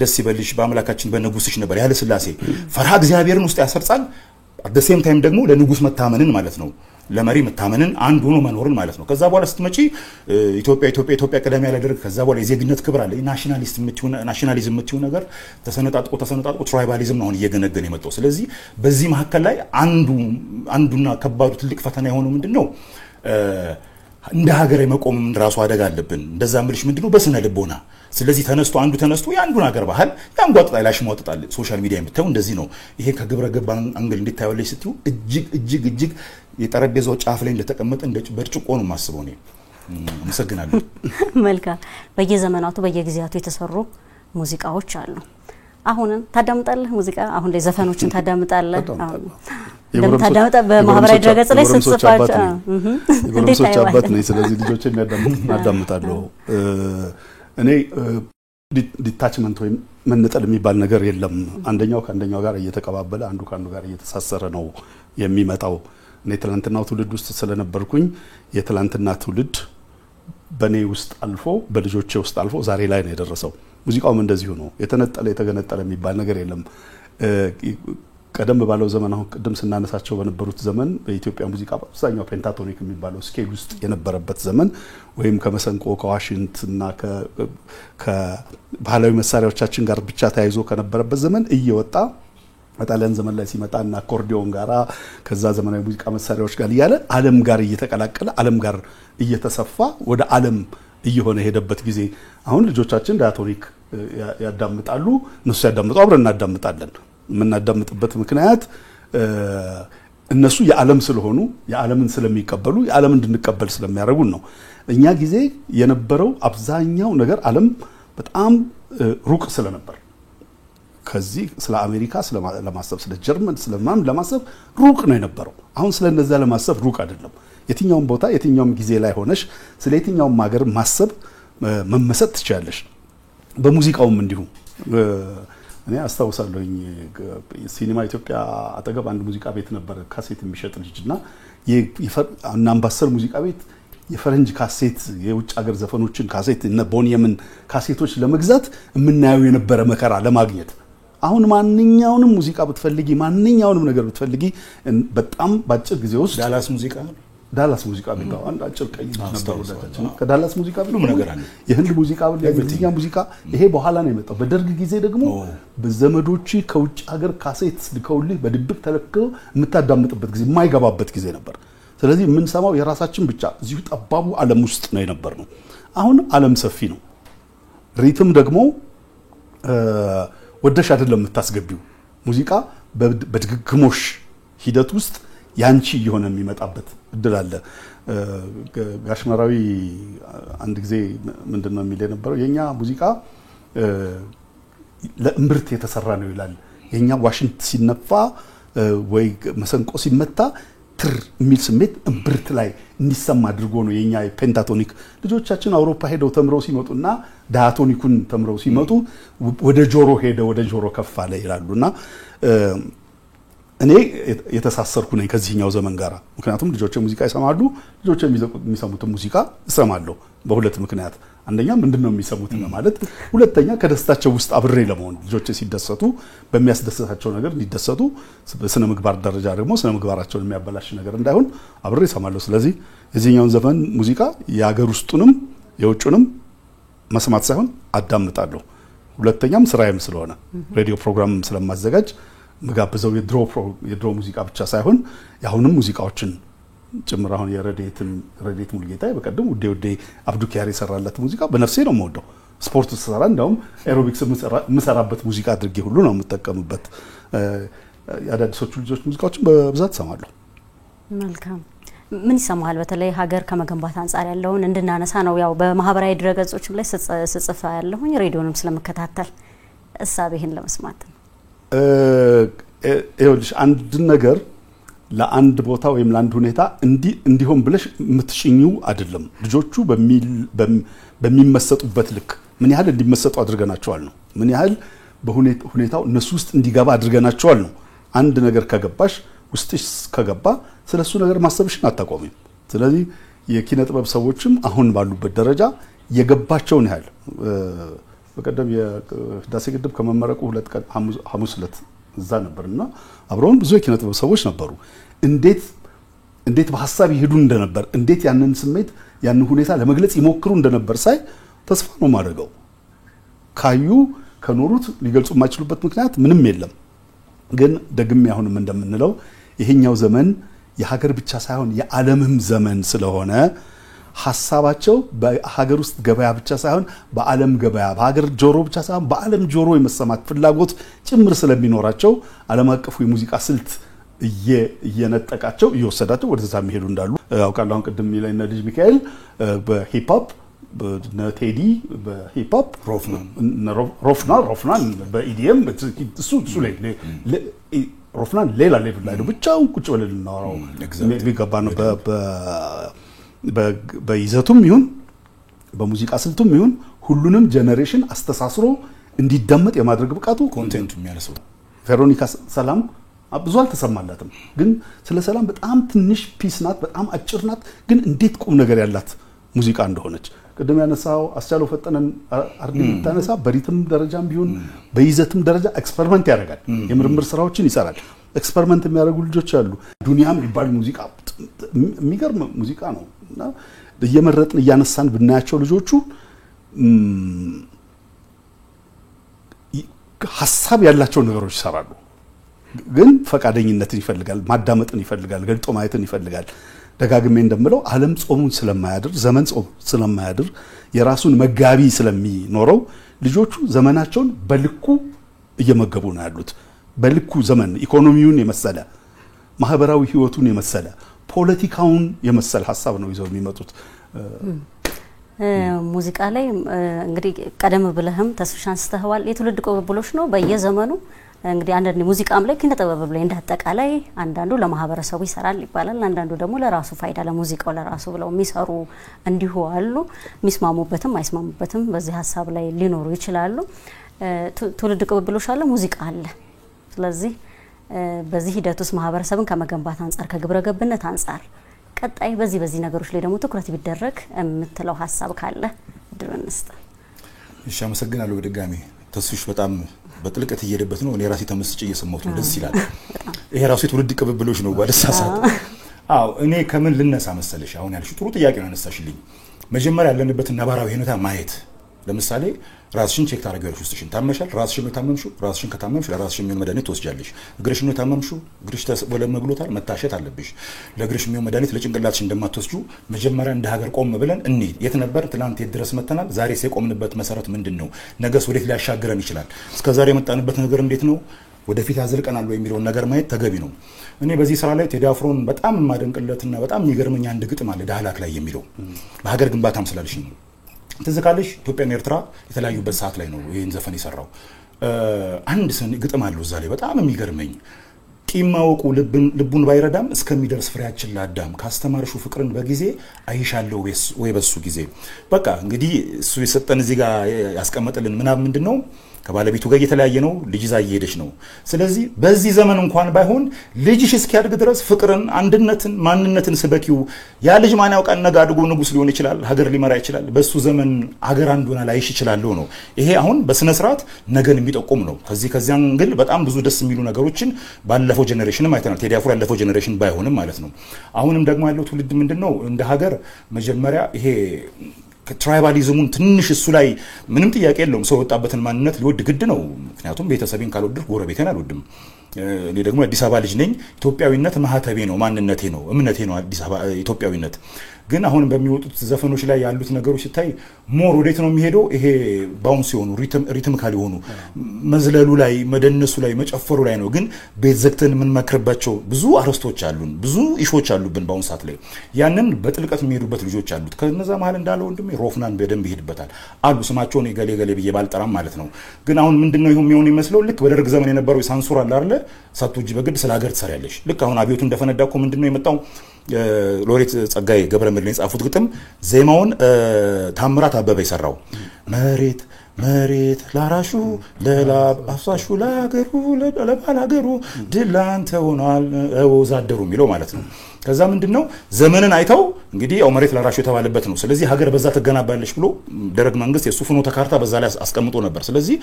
ደስ ይበልሽ በአምላካችን በንጉስሽ ነበር ያለ ስላሴ ፈርሃ እግዚአብሔርን ውስጥ ያሰርጻል። at the same time ደግሞ ለንጉስ መታመንን ማለት ነው ለመሪ መታመንን አንድ ሆኖ መኖርን ማለት ነው። ከዛ በኋላ ስትመጪ ኢትዮጵያ ቀደም ያለ ደረግ ከዛ በኋላ የዜግነት ክብር አለ። ናሽናሊዝም የምትይው ነገር ተሰነጣጥቆ ትራይባሊዝም ነው እየገነገነ የመጣው። ስለዚህ በዚህ መሐከል ላይ አንዱና ከባዱ ትልቅ ፈተና የሆነው ምንድነው እንደ ሀገር የመቆም ራሱ አደጋ አለብን። እንደዛ ምልሽ ምንድነው በስነ ልቦና። ስለዚህ ተነስቶ የአንዱን ሀገር ባህል ያንጓጥጣ ይላሽሟጥጣል። ሶሻል ሚዲያ የምታዩ እንደዚህ ነው። ይሄ ከግብረ ገብ አንግል እንድታዩልሽ ስትዩ እጅግ የጠረጴዛው ጫፍ ላይ እንደተቀመጠ እንደ በርጭቆ ነው ማስበው ነው። አመሰግናለሁ። መልካም። በየዘመናቱ በየጊዜያቱ የተሰሩ ሙዚቃዎች አሉ። አሁንም ታዳምጣለህ ሙዚቃ? አሁን ላይ ዘፈኖችን ታዳምጣለህ? እንደምታዳምጣ በማህበራዊ ድረገጽ ላይ ስትጽፋቸው የጎረምሶች አባት ነኝ። ስለዚህ ልጆቼ የሚያዳምጣለሁ። እኔ ዲታችመንት ወይም መነጠል የሚባል ነገር የለም። አንደኛው ከአንደኛው ጋር እየተቀባበለ አንዱ ከአንዱ ጋር እየተሳሰረ ነው የሚመጣው። እኔ ትላንትናው ትውልድ ውስጥ ስለነበርኩኝ የትላንትና ትውልድ በኔ ውስጥ አልፎ በልጆቼ ውስጥ አልፎ ዛሬ ላይ ነው የደረሰው። ሙዚቃውም እንደዚሁ ነው። የተነጠለ የተገነጠለ የሚባል ነገር የለም። ቀደም ባለው ዘመን አሁን ቅድም ስናነሳቸው በነበሩት ዘመን በኢትዮጵያ ሙዚቃ አብዛኛው ፔንታቶኒክ የሚባለው ስኬል ውስጥ የነበረበት ዘመን ወይም ከመሰንቆ ከዋሽንትና ከባህላዊ መሳሪያዎቻችን ጋር ብቻ ተያይዞ ከነበረበት ዘመን እየወጣ በጣሊያን ዘመን ላይ ሲመጣ እና አኮርዲዮን ጋራ ከዛ ዘመናዊ ሙዚቃ መሳሪያዎች ጋር እያለ ዓለም ጋር እየተቀላቀለ ዓለም ጋር እየተሰፋ ወደ ዓለም እየሆነ ሄደበት ጊዜ አሁን ልጆቻችን ዳያቶኒክ ያዳምጣሉ። እነሱ ያዳምጡ፣ አብረን እናዳምጣለን። የምናዳምጥበት ምክንያት እነሱ የዓለም ስለሆኑ የዓለምን ስለሚቀበሉ የዓለምን እንድንቀበል ስለሚያደርጉን ነው። እኛ ጊዜ የነበረው አብዛኛው ነገር ዓለም በጣም ሩቅ ስለነበር ከዚህ ስለ አሜሪካ ለማሰብ ስለ ጀርመን ስለማም ለማሰብ ሩቅ ነው የነበረው። አሁን ስለነዛ ለማሰብ ሩቅ አይደለም። የትኛውም ቦታ የትኛውም ጊዜ ላይ ሆነሽ ስለ የትኛውም ሀገር ማሰብ መመሰጥ ትችላለሽ። በሙዚቃውም እንዲሁ እኔ አስታውሳለሁኝ ሲኒማ ኢትዮጵያ አጠገብ አንድ ሙዚቃ ቤት ነበር ካሴት የሚሸጥ ልጅና እና አምባሰል ሙዚቃ ቤት የፈረንጅ ካሴት የውጭ ሀገር ዘፈኖችን ካሴት እና ቦኒየምን ካሴቶች ለመግዛት የምናየው የነበረ መከራ ለማግኘት አሁን ማንኛውንም ሙዚቃ ብትፈልጊ ማንኛውንም ነገር ብትፈልጊ በጣም ባጭር ጊዜ ውስጥ ዳላስ ሙዚቃ ቢባል አንድ አጭር ቀይ ነበር ወዳታችን ከዳላስ ሙዚቃ ቢሉ ነገር አለ። የህንድ ሙዚቃ ቢሉ የእንግሊዝኛ ሙዚቃ ይሄ በኋላ ነው የመጣው። በደርግ ጊዜ ደግሞ በዘመዶች ከውጭ ሀገር ካሴት ልከውልህ በድብቅ ተለክተው የምታዳምጥበት ጊዜ የማይገባበት ጊዜ ነበር። ስለዚህ የምንሰማው የራሳችን ብቻ እዚሁ ጠባቡ ዓለም ውስጥ ነው የነበርነው። አሁን ዓለም ሰፊ ነው። ሪትም ደግሞ ወደሽ አይደለም የምታስገቢው። ሙዚቃ በድግግሞሽ ሂደት ውስጥ ያንቺ የሆነ የሚመጣበት እድል አለ። ጋሽመራዊ አንድ ጊዜ ምንድነው የሚል የነበረው የኛ ሙዚቃ ለእምብርት የተሰራ ነው ይላል። የኛ ዋሽንት ሲነፋ ወይ መሰንቆ ሲመታ ትር የሚል ስሜት እምብርት ላይ እንዲሰማ አድርጎ ነው የኛ ፔንታቶኒክ። ልጆቻችን አውሮፓ ሄደው ተምረው ሲመጡና ዳያቶኒኩን ተምረው ሲመጡ ወደ ጆሮ ሄደ ወደ ጆሮ ከፍ አለ ይላሉና እኔ የተሳሰርኩ ነኝ ከዚህኛው ዘመን ጋር። ምክንያቱም ልጆቼ ሙዚቃ ይሰማሉ፣ ልጆቼ የሚሰሙት ሙዚቃ እሰማለሁ በሁለት ምክንያት። አንደኛ ምንድነው የሚሰሙት ማለት፣ ሁለተኛ ከደስታቸው ውስጥ አብሬ ለመሆን ልጆቼ ሲደሰቱ በሚያስደስታቸው ነገር እንዲደሰቱ፣ በስነ ምግባር ደረጃ ደግሞ ስነ ምግባራቸውን የሚያበላሽ ነገር እንዳይሆን አብሬ እሰማለሁ። ስለዚህ የዚህኛውን ዘመን ሙዚቃ የሀገር ውስጡንም የውጭንም መስማት ሳይሆን አዳምጣለሁ። ሁለተኛም ስራዬም ስለሆነ ሬዲዮ ፕሮግራም ስለማዘጋጅ መጋበዘው የድሮ ሙዚቃ ብቻ ሳይሆን ያሁንም ሙዚቃዎችን ጭምር አሁን የረዴት ሙልጌታ በቀደም ውዴ አብዱኪያር የሰራለት ሙዚቃ በነፍሴ ነው የምወደው። ስፖርት ሰራ እንደውም ኤሮቢክስ ምሰራበት ሙዚቃ አድርጌ ሁሉ ነው የምጠቀምበት። ያዳዲሶቹ ልጆች ሙዚቃዎችን በብዛት ሰማለሁ። መልካም። ምን ይሰማሃል? በተለይ ሀገር ከመገንባት አንፃር ያለውን እንድናነሳ ነው። ያው በማህበራዊ ድረገጾችም ላይ ስጽፋ ያለሁኝ ሬዲዮንም ስለመከታተል እሳቤህን ለመስማት ነው። ይኸውልሽ አንድ ነገር ለአንድ ቦታ ወይም ለአንድ ሁኔታ እንዲሆን ብለሽ የምትሽኙ አይደለም። ልጆቹ በሚመሰጡበት ልክ ምን ያህል እንዲመሰጡ አድርገናቸዋል ነው። ምን ያህል በሁኔታው እነሱ ውስጥ እንዲገባ አድርገናቸዋል ነው። አንድ ነገር ከገባሽ ውስጥሽ ከገባ ስለሱ ነገር ማሰብሽን አታቆሚም። ስለዚህ የኪነ ጥበብ ሰዎችም አሁን ባሉበት ደረጃ የገባቸውን ያህል በቀደም የህዳሴ ግድብ ከመመረቁ 2 ቀን ሐሙስ ዕለት እዛ ነበርና አብረውን ብዙ የኪነ ጥበብ ሰዎች ነበሩ። እንዴት በሐሳብ ይሄዱ እንደነበር፣ እንዴት ያንን ስሜት ያንን ሁኔታ ለመግለጽ ይሞክሩ እንደነበር ሳይ ተስፋ ነው ማድረገው። ካዩ ከኖሩት ሊገልጹ የማይችሉበት ምክንያት ምንም የለም። ግን ደግሜ አሁንም እንደምንለው ይሄኛው ዘመን የሀገር ብቻ ሳይሆን የዓለምም ዘመን ስለሆነ ሐሳባቸው በሀገር ውስጥ ገበያ ብቻ ሳይሆን በዓለም ገበያ፣ በሀገር ጆሮ ብቻ ሳይሆን በዓለም ጆሮ የመሰማት ፍላጎት ጭምር ስለሚኖራቸው ዓለም አቀፉ የሙዚቃ ስልት እየነጠቃቸው እየወሰዳቸው ወደዛ የሚሄዱ እንዳሉ አውቃለሁ። አሁን ቅድም ላይ ልጅ ሚካኤል በሂፕ ሆፕ ቴዲ በሂፕ ሆፕ ሮፍናን በኢዲኤም እሱ ላይ ሮፍናን ሌላ ሌቭል ላይ ነው ብቻውን ቁጭ ብለን እናወራው የሚገባ ነው በይዘቱም ይሁን በሙዚቃ ስልቱም ይሁን ሁሉንም ጄነሬሽን አስተሳስሮ እንዲደመጥ የማድረግ ብቃቱ ኮንቴንቱ የሚያነሳው ቬሮኒካ ሰላም ብዙ አልተሰማላትም ግን ስለ ሰላም በጣም ትንሽ ፒስ ናት በጣም አጭር ናት ግን እንዴት ቁም ነገር ያላት ሙዚቃ እንደሆነች ቅድም ያነሳው አስቻለው ፈጠነን አርዲን ታነሳ በሪትም ደረጃም ቢሆን በይዘትም ደረጃ ኤክስፐሪመንት ያደርጋል የምርምር ስራዎችን ይሰራል ኤክስፐሪመንት የሚያደርጉ ልጆች አሉ ዱንያም ይባል ሙዚቃ የሚገርም ሙዚቃ ነው እና እየመረጥን እያነሳን ብናያቸው ልጆቹ ሐሳብ ያላቸው ነገሮች ይሰራሉ ግን ፈቃደኝነትን ይፈልጋል ማዳመጥን ይፈልጋል ገልጦ ማየትን ይፈልጋል ደጋግሜ እንደምለው ዓለም ጾሙን ስለማያድር ዘመን ጾም ስለማያድር የራሱን መጋቢ ስለሚኖረው ልጆቹ ዘመናቸውን በልኩ እየመገቡ ነው ያሉት በልኩ ዘመን ኢኮኖሚውን የመሰለ ማህበራዊ ህይወቱን የመሰለ ፖለቲካውን የመሰለ ሐሳብ ነው ይዘው የሚመጡት ሙዚቃ ላይ እንግዲህ ቀደም ብለህም ተስፋሻን ስተህዋል የትውልድ ቅብብሎች ነው በየዘመኑ እንግዲህ አንዳንድ ሙዚቃም ላይ ኪነ ጥበብ ላይ እንዳጠቃላይ አንዳንዱ ለማህበረሰቡ ይሰራል ይባላል አንዳንዱ ደግሞ ለራሱ ፋይዳ ለሙዚቃው ለራሱ ብለው የሚሰሩ እንዲሁ አሉ ሚስማሙበትም አይስማሙበትም በዚህ ሐሳብ ላይ ሊኖሩ ይችላሉ ትውልድ ቅብብሎች አለ ሙዚቃ አለ ስለዚህ በዚህ ሂደት ውስጥ ማህበረሰብን ከመገንባት አንፃር ከግብረ ገብነት አንፃር ቀጣይ በዚህ ነገሮች ላይ ደግሞ ትኩረት ቢደረግ የምትለው ሐሳብ ካለ ድረንስተ እሺ አመሰግናለሁ በድጋሚ ተስፍሽ በጣም በጥልቀት እየሄደበት ነው እኔ ራሴ ተመስጬ እየሰማሁት ነው ደስ ይላል ይሄ ራሱ ትውልድ ቅብብሎች ነው ባለሳሳት አው እኔ ከምን ልነሳ መሰለሽ አሁን ያልሽ ጥሩ ጥያቄ ነው አነሳሽልኝ መጀመሪያ ያለንበት ነባራዊ ሁኔታ ማየት ለምሳሌ ራስሽን ቼክ ታረጋለሽ ውስጥሽን ታመሻል ራስሽን ታመምሽው ራስሽን ከታመምሽ ለራስሽ የሚሆን መድኃኒት ትወስጃለሽ እግርሽን ታመምሽው እግርሽ ተወለመግሎታል መታሸት አለብሽ ለእግርሽ የሚሆን መድኃኒት ለጭንቅላትሽ እንደማትወስጁ መጀመሪያ እንደ ሀገር ቆም ብለን እንሂድ የት ነበር ትላንት ድረስ መተናል ዛሬ የቆምንበት መሰረት ምንድነው ነገስ ወዴት ሊያሻግረን ይችላል እስከዛሬ የመጣንበት ነገር እንዴት ነው ወደፊት ያዘልቀናል ወይ የሚለው ነገር ማየት ተገቢ ነው እኔ በዚህ ስራ ላይ ቴዲ አፍሮን በጣም ማደንቅለትና በጣም የሚገርመኝ አንድ ግጥም አለ ዳህላክ ላይ የሚለው በሀገር ግንባታም ስላልሽ ነው ተዘካለሽ ኢትዮጵያና ኤርትራ የተለያዩበት ሰዓት ላይ ነው ይሄን ዘፈን ይሰራው አንድ ግጥም አለው እዛ ላይ በጣም የሚገርመኝ ቂማውቁ ልቡን ባይረዳም እስከሚደርስ ፍሬያችን ላዳም ካስተማርሹ ፍቅርን በጊዜ አይሻለው ወይ በሱ ጊዜ በቃ እንግዲህ እሱ የሰጠን እዚህ ጋር ያስቀመጠልን ምንድነው ከባለቤቱ ጋር የተለያየ ነው ልጅ ይዛ እየሄደች ነው ስለዚህ በዚህ ዘመን እንኳን ባይሆን ልጅሽ እስኪያድግ ድረስ ፍቅርን አንድነትን ማንነትን ስበኪው ያ ልጅ ማን ያውቃል ነገ አድጎ ንጉስ ሊሆን ይችላል ሀገር ሊመራ ይችላል በሱ ዘመን ሀገር አንዱና ላይሽ ይችላል ነው ይሄ አሁን በስነ ስርዓት ነገን የሚጠቁም ነው ከዚያን ግን በጣም ብዙ ደስ የሚሉ ነገሮችን ባለፈው ጄነሬሽንም አይተናል ቴዲ አፍሮ ያለፈው ጄነሬሽን ባይሆንም ማለት ነው አሁንም ደግሞ ያለው ትውልድ ምንድነው እንደ ሀገር መጀመሪያ ይሄ ትራይባሊዝሙን ትንሽ እሱ ላይ ምንም ጥያቄ የለውም ሰው ወጣበትን ማንነት ሊወድ ግድ ነው ምክንያቱም ቤተሰቤን ካልወደድኩ ጎረቤቴን አልወድም እኔ ደግሞ አዲስ አበባ ልጅ ነኝ ኢትዮጵያዊነት ማህተቤ ነው ማንነቴ ነው እምነቴ ነው አዲስ አበባ ኢትዮጵያዊነት ግን አሁን በሚወጡት ዘፈኖች ላይ ያሉት ነገሮች ሲታይ ሞር ወዴት ነው የሚሄደው ይሄ ባውንስ ሲሆኑ ሪትሚካል ይሆኑ መዝለሉ ላይ መደነሱ ላይ መጨፈሩ ላይ ነው ግን ቤት ዘግተን ምን መክርባቸው ብዙ አረስቶች አሉን ብዙ ኢሾች አሉብን ባውንስ ሰዓት ላይ ያንን በጥልቀት የሚሄዱበት ልጆች አሉት ከነዛ መሃል እንዳለው ወንድሜ ሮፍናን በደንብ ይሄድበታል አሉ ስማቸውን ገሌ ብዬ ባልጠራም ማለት ነው ግን አሁን ምንድነው ይሁን የሚሆን ይመስለው ልክ በደርግ ዘመን የነበረው ሳንሱር አለ አይደል ሳትወጂ በግድ ስለ ሀገር ትሰሪያለሽ ልክ አሁን አብዮቱ እንደፈነዳኮ ምንድነው የመጣው ሎሬት ጸጋይ ገብረመድህን የጻፉት ግጥም ዜማውን ታምራት አበበ ይሰራው መሬት ላራሹ ለላብ አፍሳሹ ለሀገሩ ለባላገሩ ድላንተ ሆኗል ወዛደሩ የሚለው ማለት ነው ከዛ ምንድነው ዘመንን አይተው እንግዲህ ያው መሬት ላራሹ የተባለበት ነው ስለዚህ ሀገር በዛ ተገናባለሽ ብሎ ደረግ መንግስት የሱፍኖ ተካርታ በዛ ላይ አስቀምጦ ነበር ስለዚህ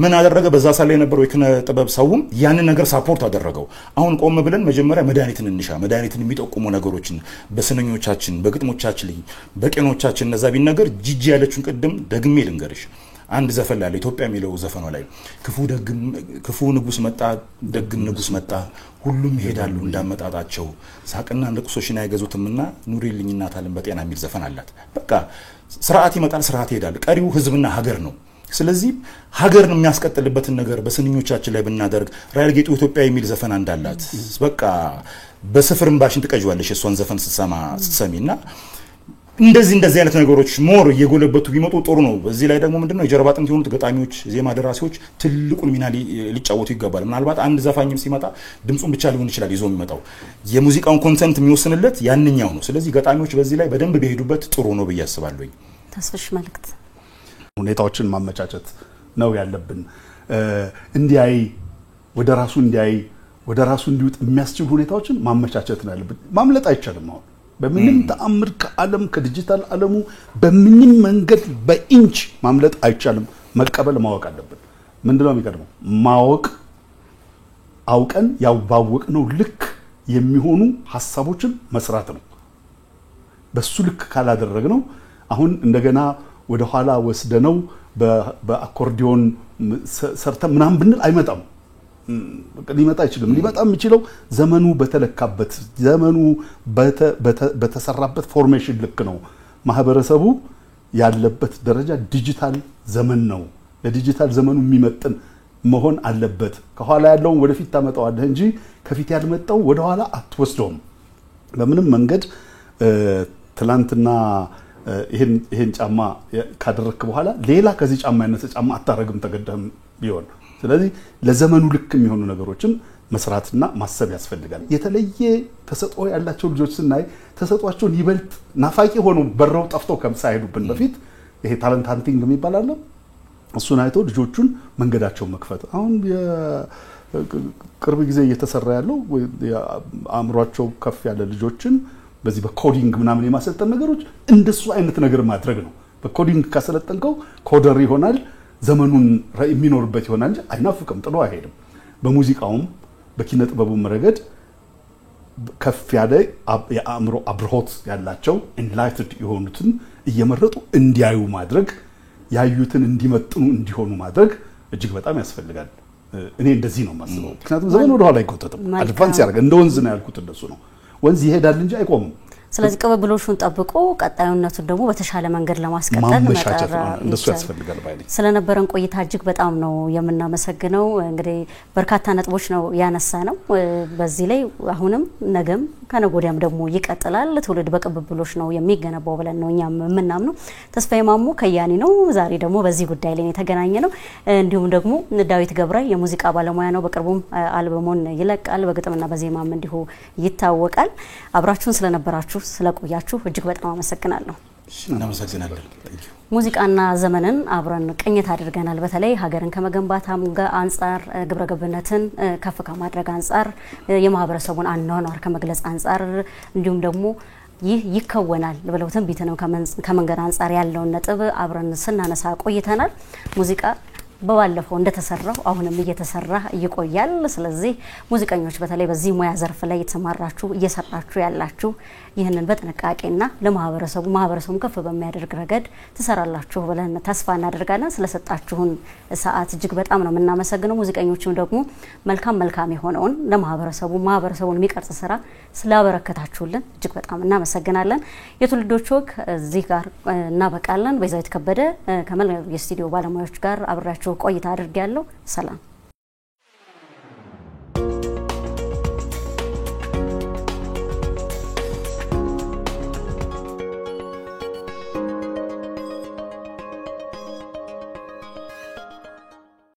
ምን አደረገ በዛ ሳለ የነበረው የክነ ጥበብ ሰውም ያንን ነገር ሳፖርት አደረገው አሁን ቆም ብለን መጀመሪያ መድኃኒትን እንሻ መድኃኒትን የሚጠቁሙ ነገሮችን በስንኞቻችን በግጥሞቻችን ላይ በቄኖቻችን እነዛ ቢነገር ጂጂ ያለችውን ቅድም ደግሜ ልንገርሽ አንድ ዘፈን ላይ ኢትዮጵያ የሚለው ዘፈኑ ላይ ክፉ ንጉስ መጣ ደግ ንጉስ መጣ ሁሉም ይሄዳሉ እንዳመጣጣቸው ሳቅና ለቅሶሽን አይገዙትምና ኑሪልኝ እናታለን በጤና የሚል ዘፈን አላት በቃ ስርዓት ይመጣል ስርዓት ይሄዳል ቀሪው ህዝብና ሀገር ነው ስለዚህ ሀገርን የሚያስቀጥልበትን ነገር በስንኞቻችን ላይ ብናደርግ ራይል ጌጡ ኢትዮጵያ የሚል ዘፈን አንዳላት በቃ በስፍርም ባሽን ተቀጅዋለሽ እሷን ዘፈን ስትሰሚና እንደዚህ አይነት ነገሮች ሞር እየጎለበቱ ቢመጡ ጥሩ ነው። በዚህ ላይ ደግሞ ምንድነው የጀርባ አጥንት የሆኑት ገጣሚዎች፣ ዜማ ደራሲዎች ትልቁን ሚና ሊጫወቱ ይገባል። ምናልባት አንድ ዘፋኝም ሲመጣ ድምጹን ብቻ ሊሆን ይችላል ይዞ የሚመጣው የሙዚቃውን ኮንተንት የሚወስንለት ያንኛው ነው። ስለዚህ ገጣሚዎች በዚህ ላይ በደንብ ቢሄዱበት ጥሩ ነው ብዬ አስባለሁ። ተስፍሽ መልእክት ሁኔታዎችን ማመቻቸት ነው ያለብን። እንዲያይ ወደ ራሱ እንዲውጥ የሚያስችሉ ሁኔታዎችን ማመቻቸት ነው ያለብን። ማምለጥ አይቻልም። አሁን በምንም ተአምር ከዓለም ከዲጂታል ዓለሙ በምንም መንገድ በኢንች ማምለጥ አይቻልም። መቀበል ማወቅ አለብን። ምንድነው የሚቀድመው? ማወቅ አውቀን ያባወቅነው ልክ የሚሆኑ ሐሳቦችን መስራት ነው። በሱ ልክ ካላደረግነው አሁን እንደገና ወደ ኋላ ወስደነው በአኮርዲዮን ሰርተ ምናምን ብንል አይመጣም። ሊመጣ አይችልም። ሊመጣ የሚችለው ዘመኑ በተለካበት ዘመኑ በተሰራበት ፎርሜሽን ልክ ነው። ማህበረሰቡ ያለበት ደረጃ ዲጂታል ዘመን ነው። ለዲጂታል ዘመኑ የሚመጥን መሆን አለበት። ከኋላ ያለውን ወደፊት ታመጣዋለህ እንጂ ከፊት ያልመጣው ወደ ኋላ አትወስደውም። በምንም መንገድ ትላንትና ይሄን ጫማ ካደረክ በኋላ ሌላ ከዚህ ጫማ ያነሰ ጫማ አታረግም ተገደም ቢሆን። ስለዚህ ለዘመኑ ልክ የሚሆኑ ነገሮችን መስራትና ማሰብ ያስፈልጋል። የተለየ ተሰጥኦ ያላቸው ልጆች ስናይ ተሰጥቷቸውን ይበልጥ ናፋቂ ሆኖ በረው ጠፍተው ከምሳይሄዱብን በፊት ይሄ ታለንት ሃንቲንግ የሚባል አለ። እሱን አይቶ ልጆቹን መንገዳቸውን መክፈት። አሁን ቅርብ ጊዜ እየተሰራ ያለው አእምሯቸው ከፍ ያለ ልጆችን በዚህ በኮዲንግ ምናምን የማሰልጠን ነገሮች እንደሱ አይነት ነገር ማድረግ ነው። በኮዲንግ ካሰለጠንከው ኮደር ይሆናል፣ ዘመኑን የሚኖርበት ይሆናል እንጂ አይናፍቅም፣ ጥሎ አይሄድም። በሙዚቃውም በኪነ ጥበቡም ረገድ ከፍ ያለ የአእምሮ አብርሆት ያላቸው ኢንላይትድ የሆኑትን እየመረጡ እንዲያዩ ማድረግ፣ ያዩትን እንዲመጥኑ እንዲሆኑ ማድረግ እጅግ በጣም ያስፈልጋል። እኔ እንደዚህ ነው የማስበው። ምክንያቱም ዘመኑ ወደ ኋላ አይቆጠጥም፣ አድቫንስ ያደርጋል። እንደ ወንዝ ነው ያልኩት፣ እንደሱ ነው። ወንዝ ይሄዳል እንጂ አይቆምም። ስለዚህ ቅብብሎሹን ጠብቆ ቀጣዩነቱን ደግሞ በተሻለ መንገድ ለማስቀጠል መጣራ እንደሱ ያስፈልጋል ባይኔ። ስለነበረን ቆይታ እጅግ በጣም ነው የምናመሰግነው። እንግዲህ በርካታ ነጥቦች ነው ያነሳ ነው። በዚህ ላይ አሁንም ነገም ከነጎዲያም ደግሞ ይቀጥላል። ትውልድ በቅብብሎሽ ነው የሚገነባው ብለን ነው እኛም የምናምነው። ተስፋዬ ማሙ ከያኒ ነው። ዛሬ ደግሞ በዚህ ጉዳይ ላይ የተገናኘ ነው። እንዲሁም ደግሞ ዳዊት ገብራይ የሙዚቃ ባለሙያ ነው። በቅርቡም አልበሙን ይለቃል። በግጥምና በዜማም እንዲሁ ይታወቃል። አብራችሁን ስለነበራችሁ ስለቆያችሁ እጅግ በጣም አመሰግናለሁ። እናመሰግናለን። ሙዚቃና ዘመንን አብረን ቅኝት አድርገናል። በተለይ ሀገርን ከመገንባት አንጻር ግብረገብነትን ከፍ ከማድረግ አንጻር የማህበረሰቡን አኗኗር ከመግለጽ አንጻር እንዲሁም ደግሞ ይህ ይከወናል ብለው ትንቢትንም ከመንገድ አንጻር ያለውን ነጥብ አብረን ስናነሳ ቆይተናል። ሙዚቃ በባለፈው እንደተሰራው አሁንም እየተሰራ ይቆያል። ስለዚህ ሙዚቀኞች በተለይ በዚህ ሙያ ዘርፍ ላይ የተሰማራችሁ እየሰራችሁ ያላችሁ ይህንን በጥንቃቄና ለማህበረሰቡ ከፍ በሚያደርግ ረገድ ትሰራላችሁ ብለን ተስፋ እናደርጋለን። ስለሰጣችሁን ሰዓት እጅግ በጣም ነው የምናመሰግነው። ሙዚቀኞችም ደግሞ መልካም የሆነውን ማህበረሰቡን የሚቀርጽ ስራ ስላበረከታችሁልን እጅግ በጣም እናመሰግናለን። የትውልዶች ወግ እዚህ ጋር እናበቃለን። በዛይት ከበደ ከመላው የስቱዲዮ ባለሙያዎች ጋር አብራችሁ ቆይታ አድርጌያለሁ። ሰላም።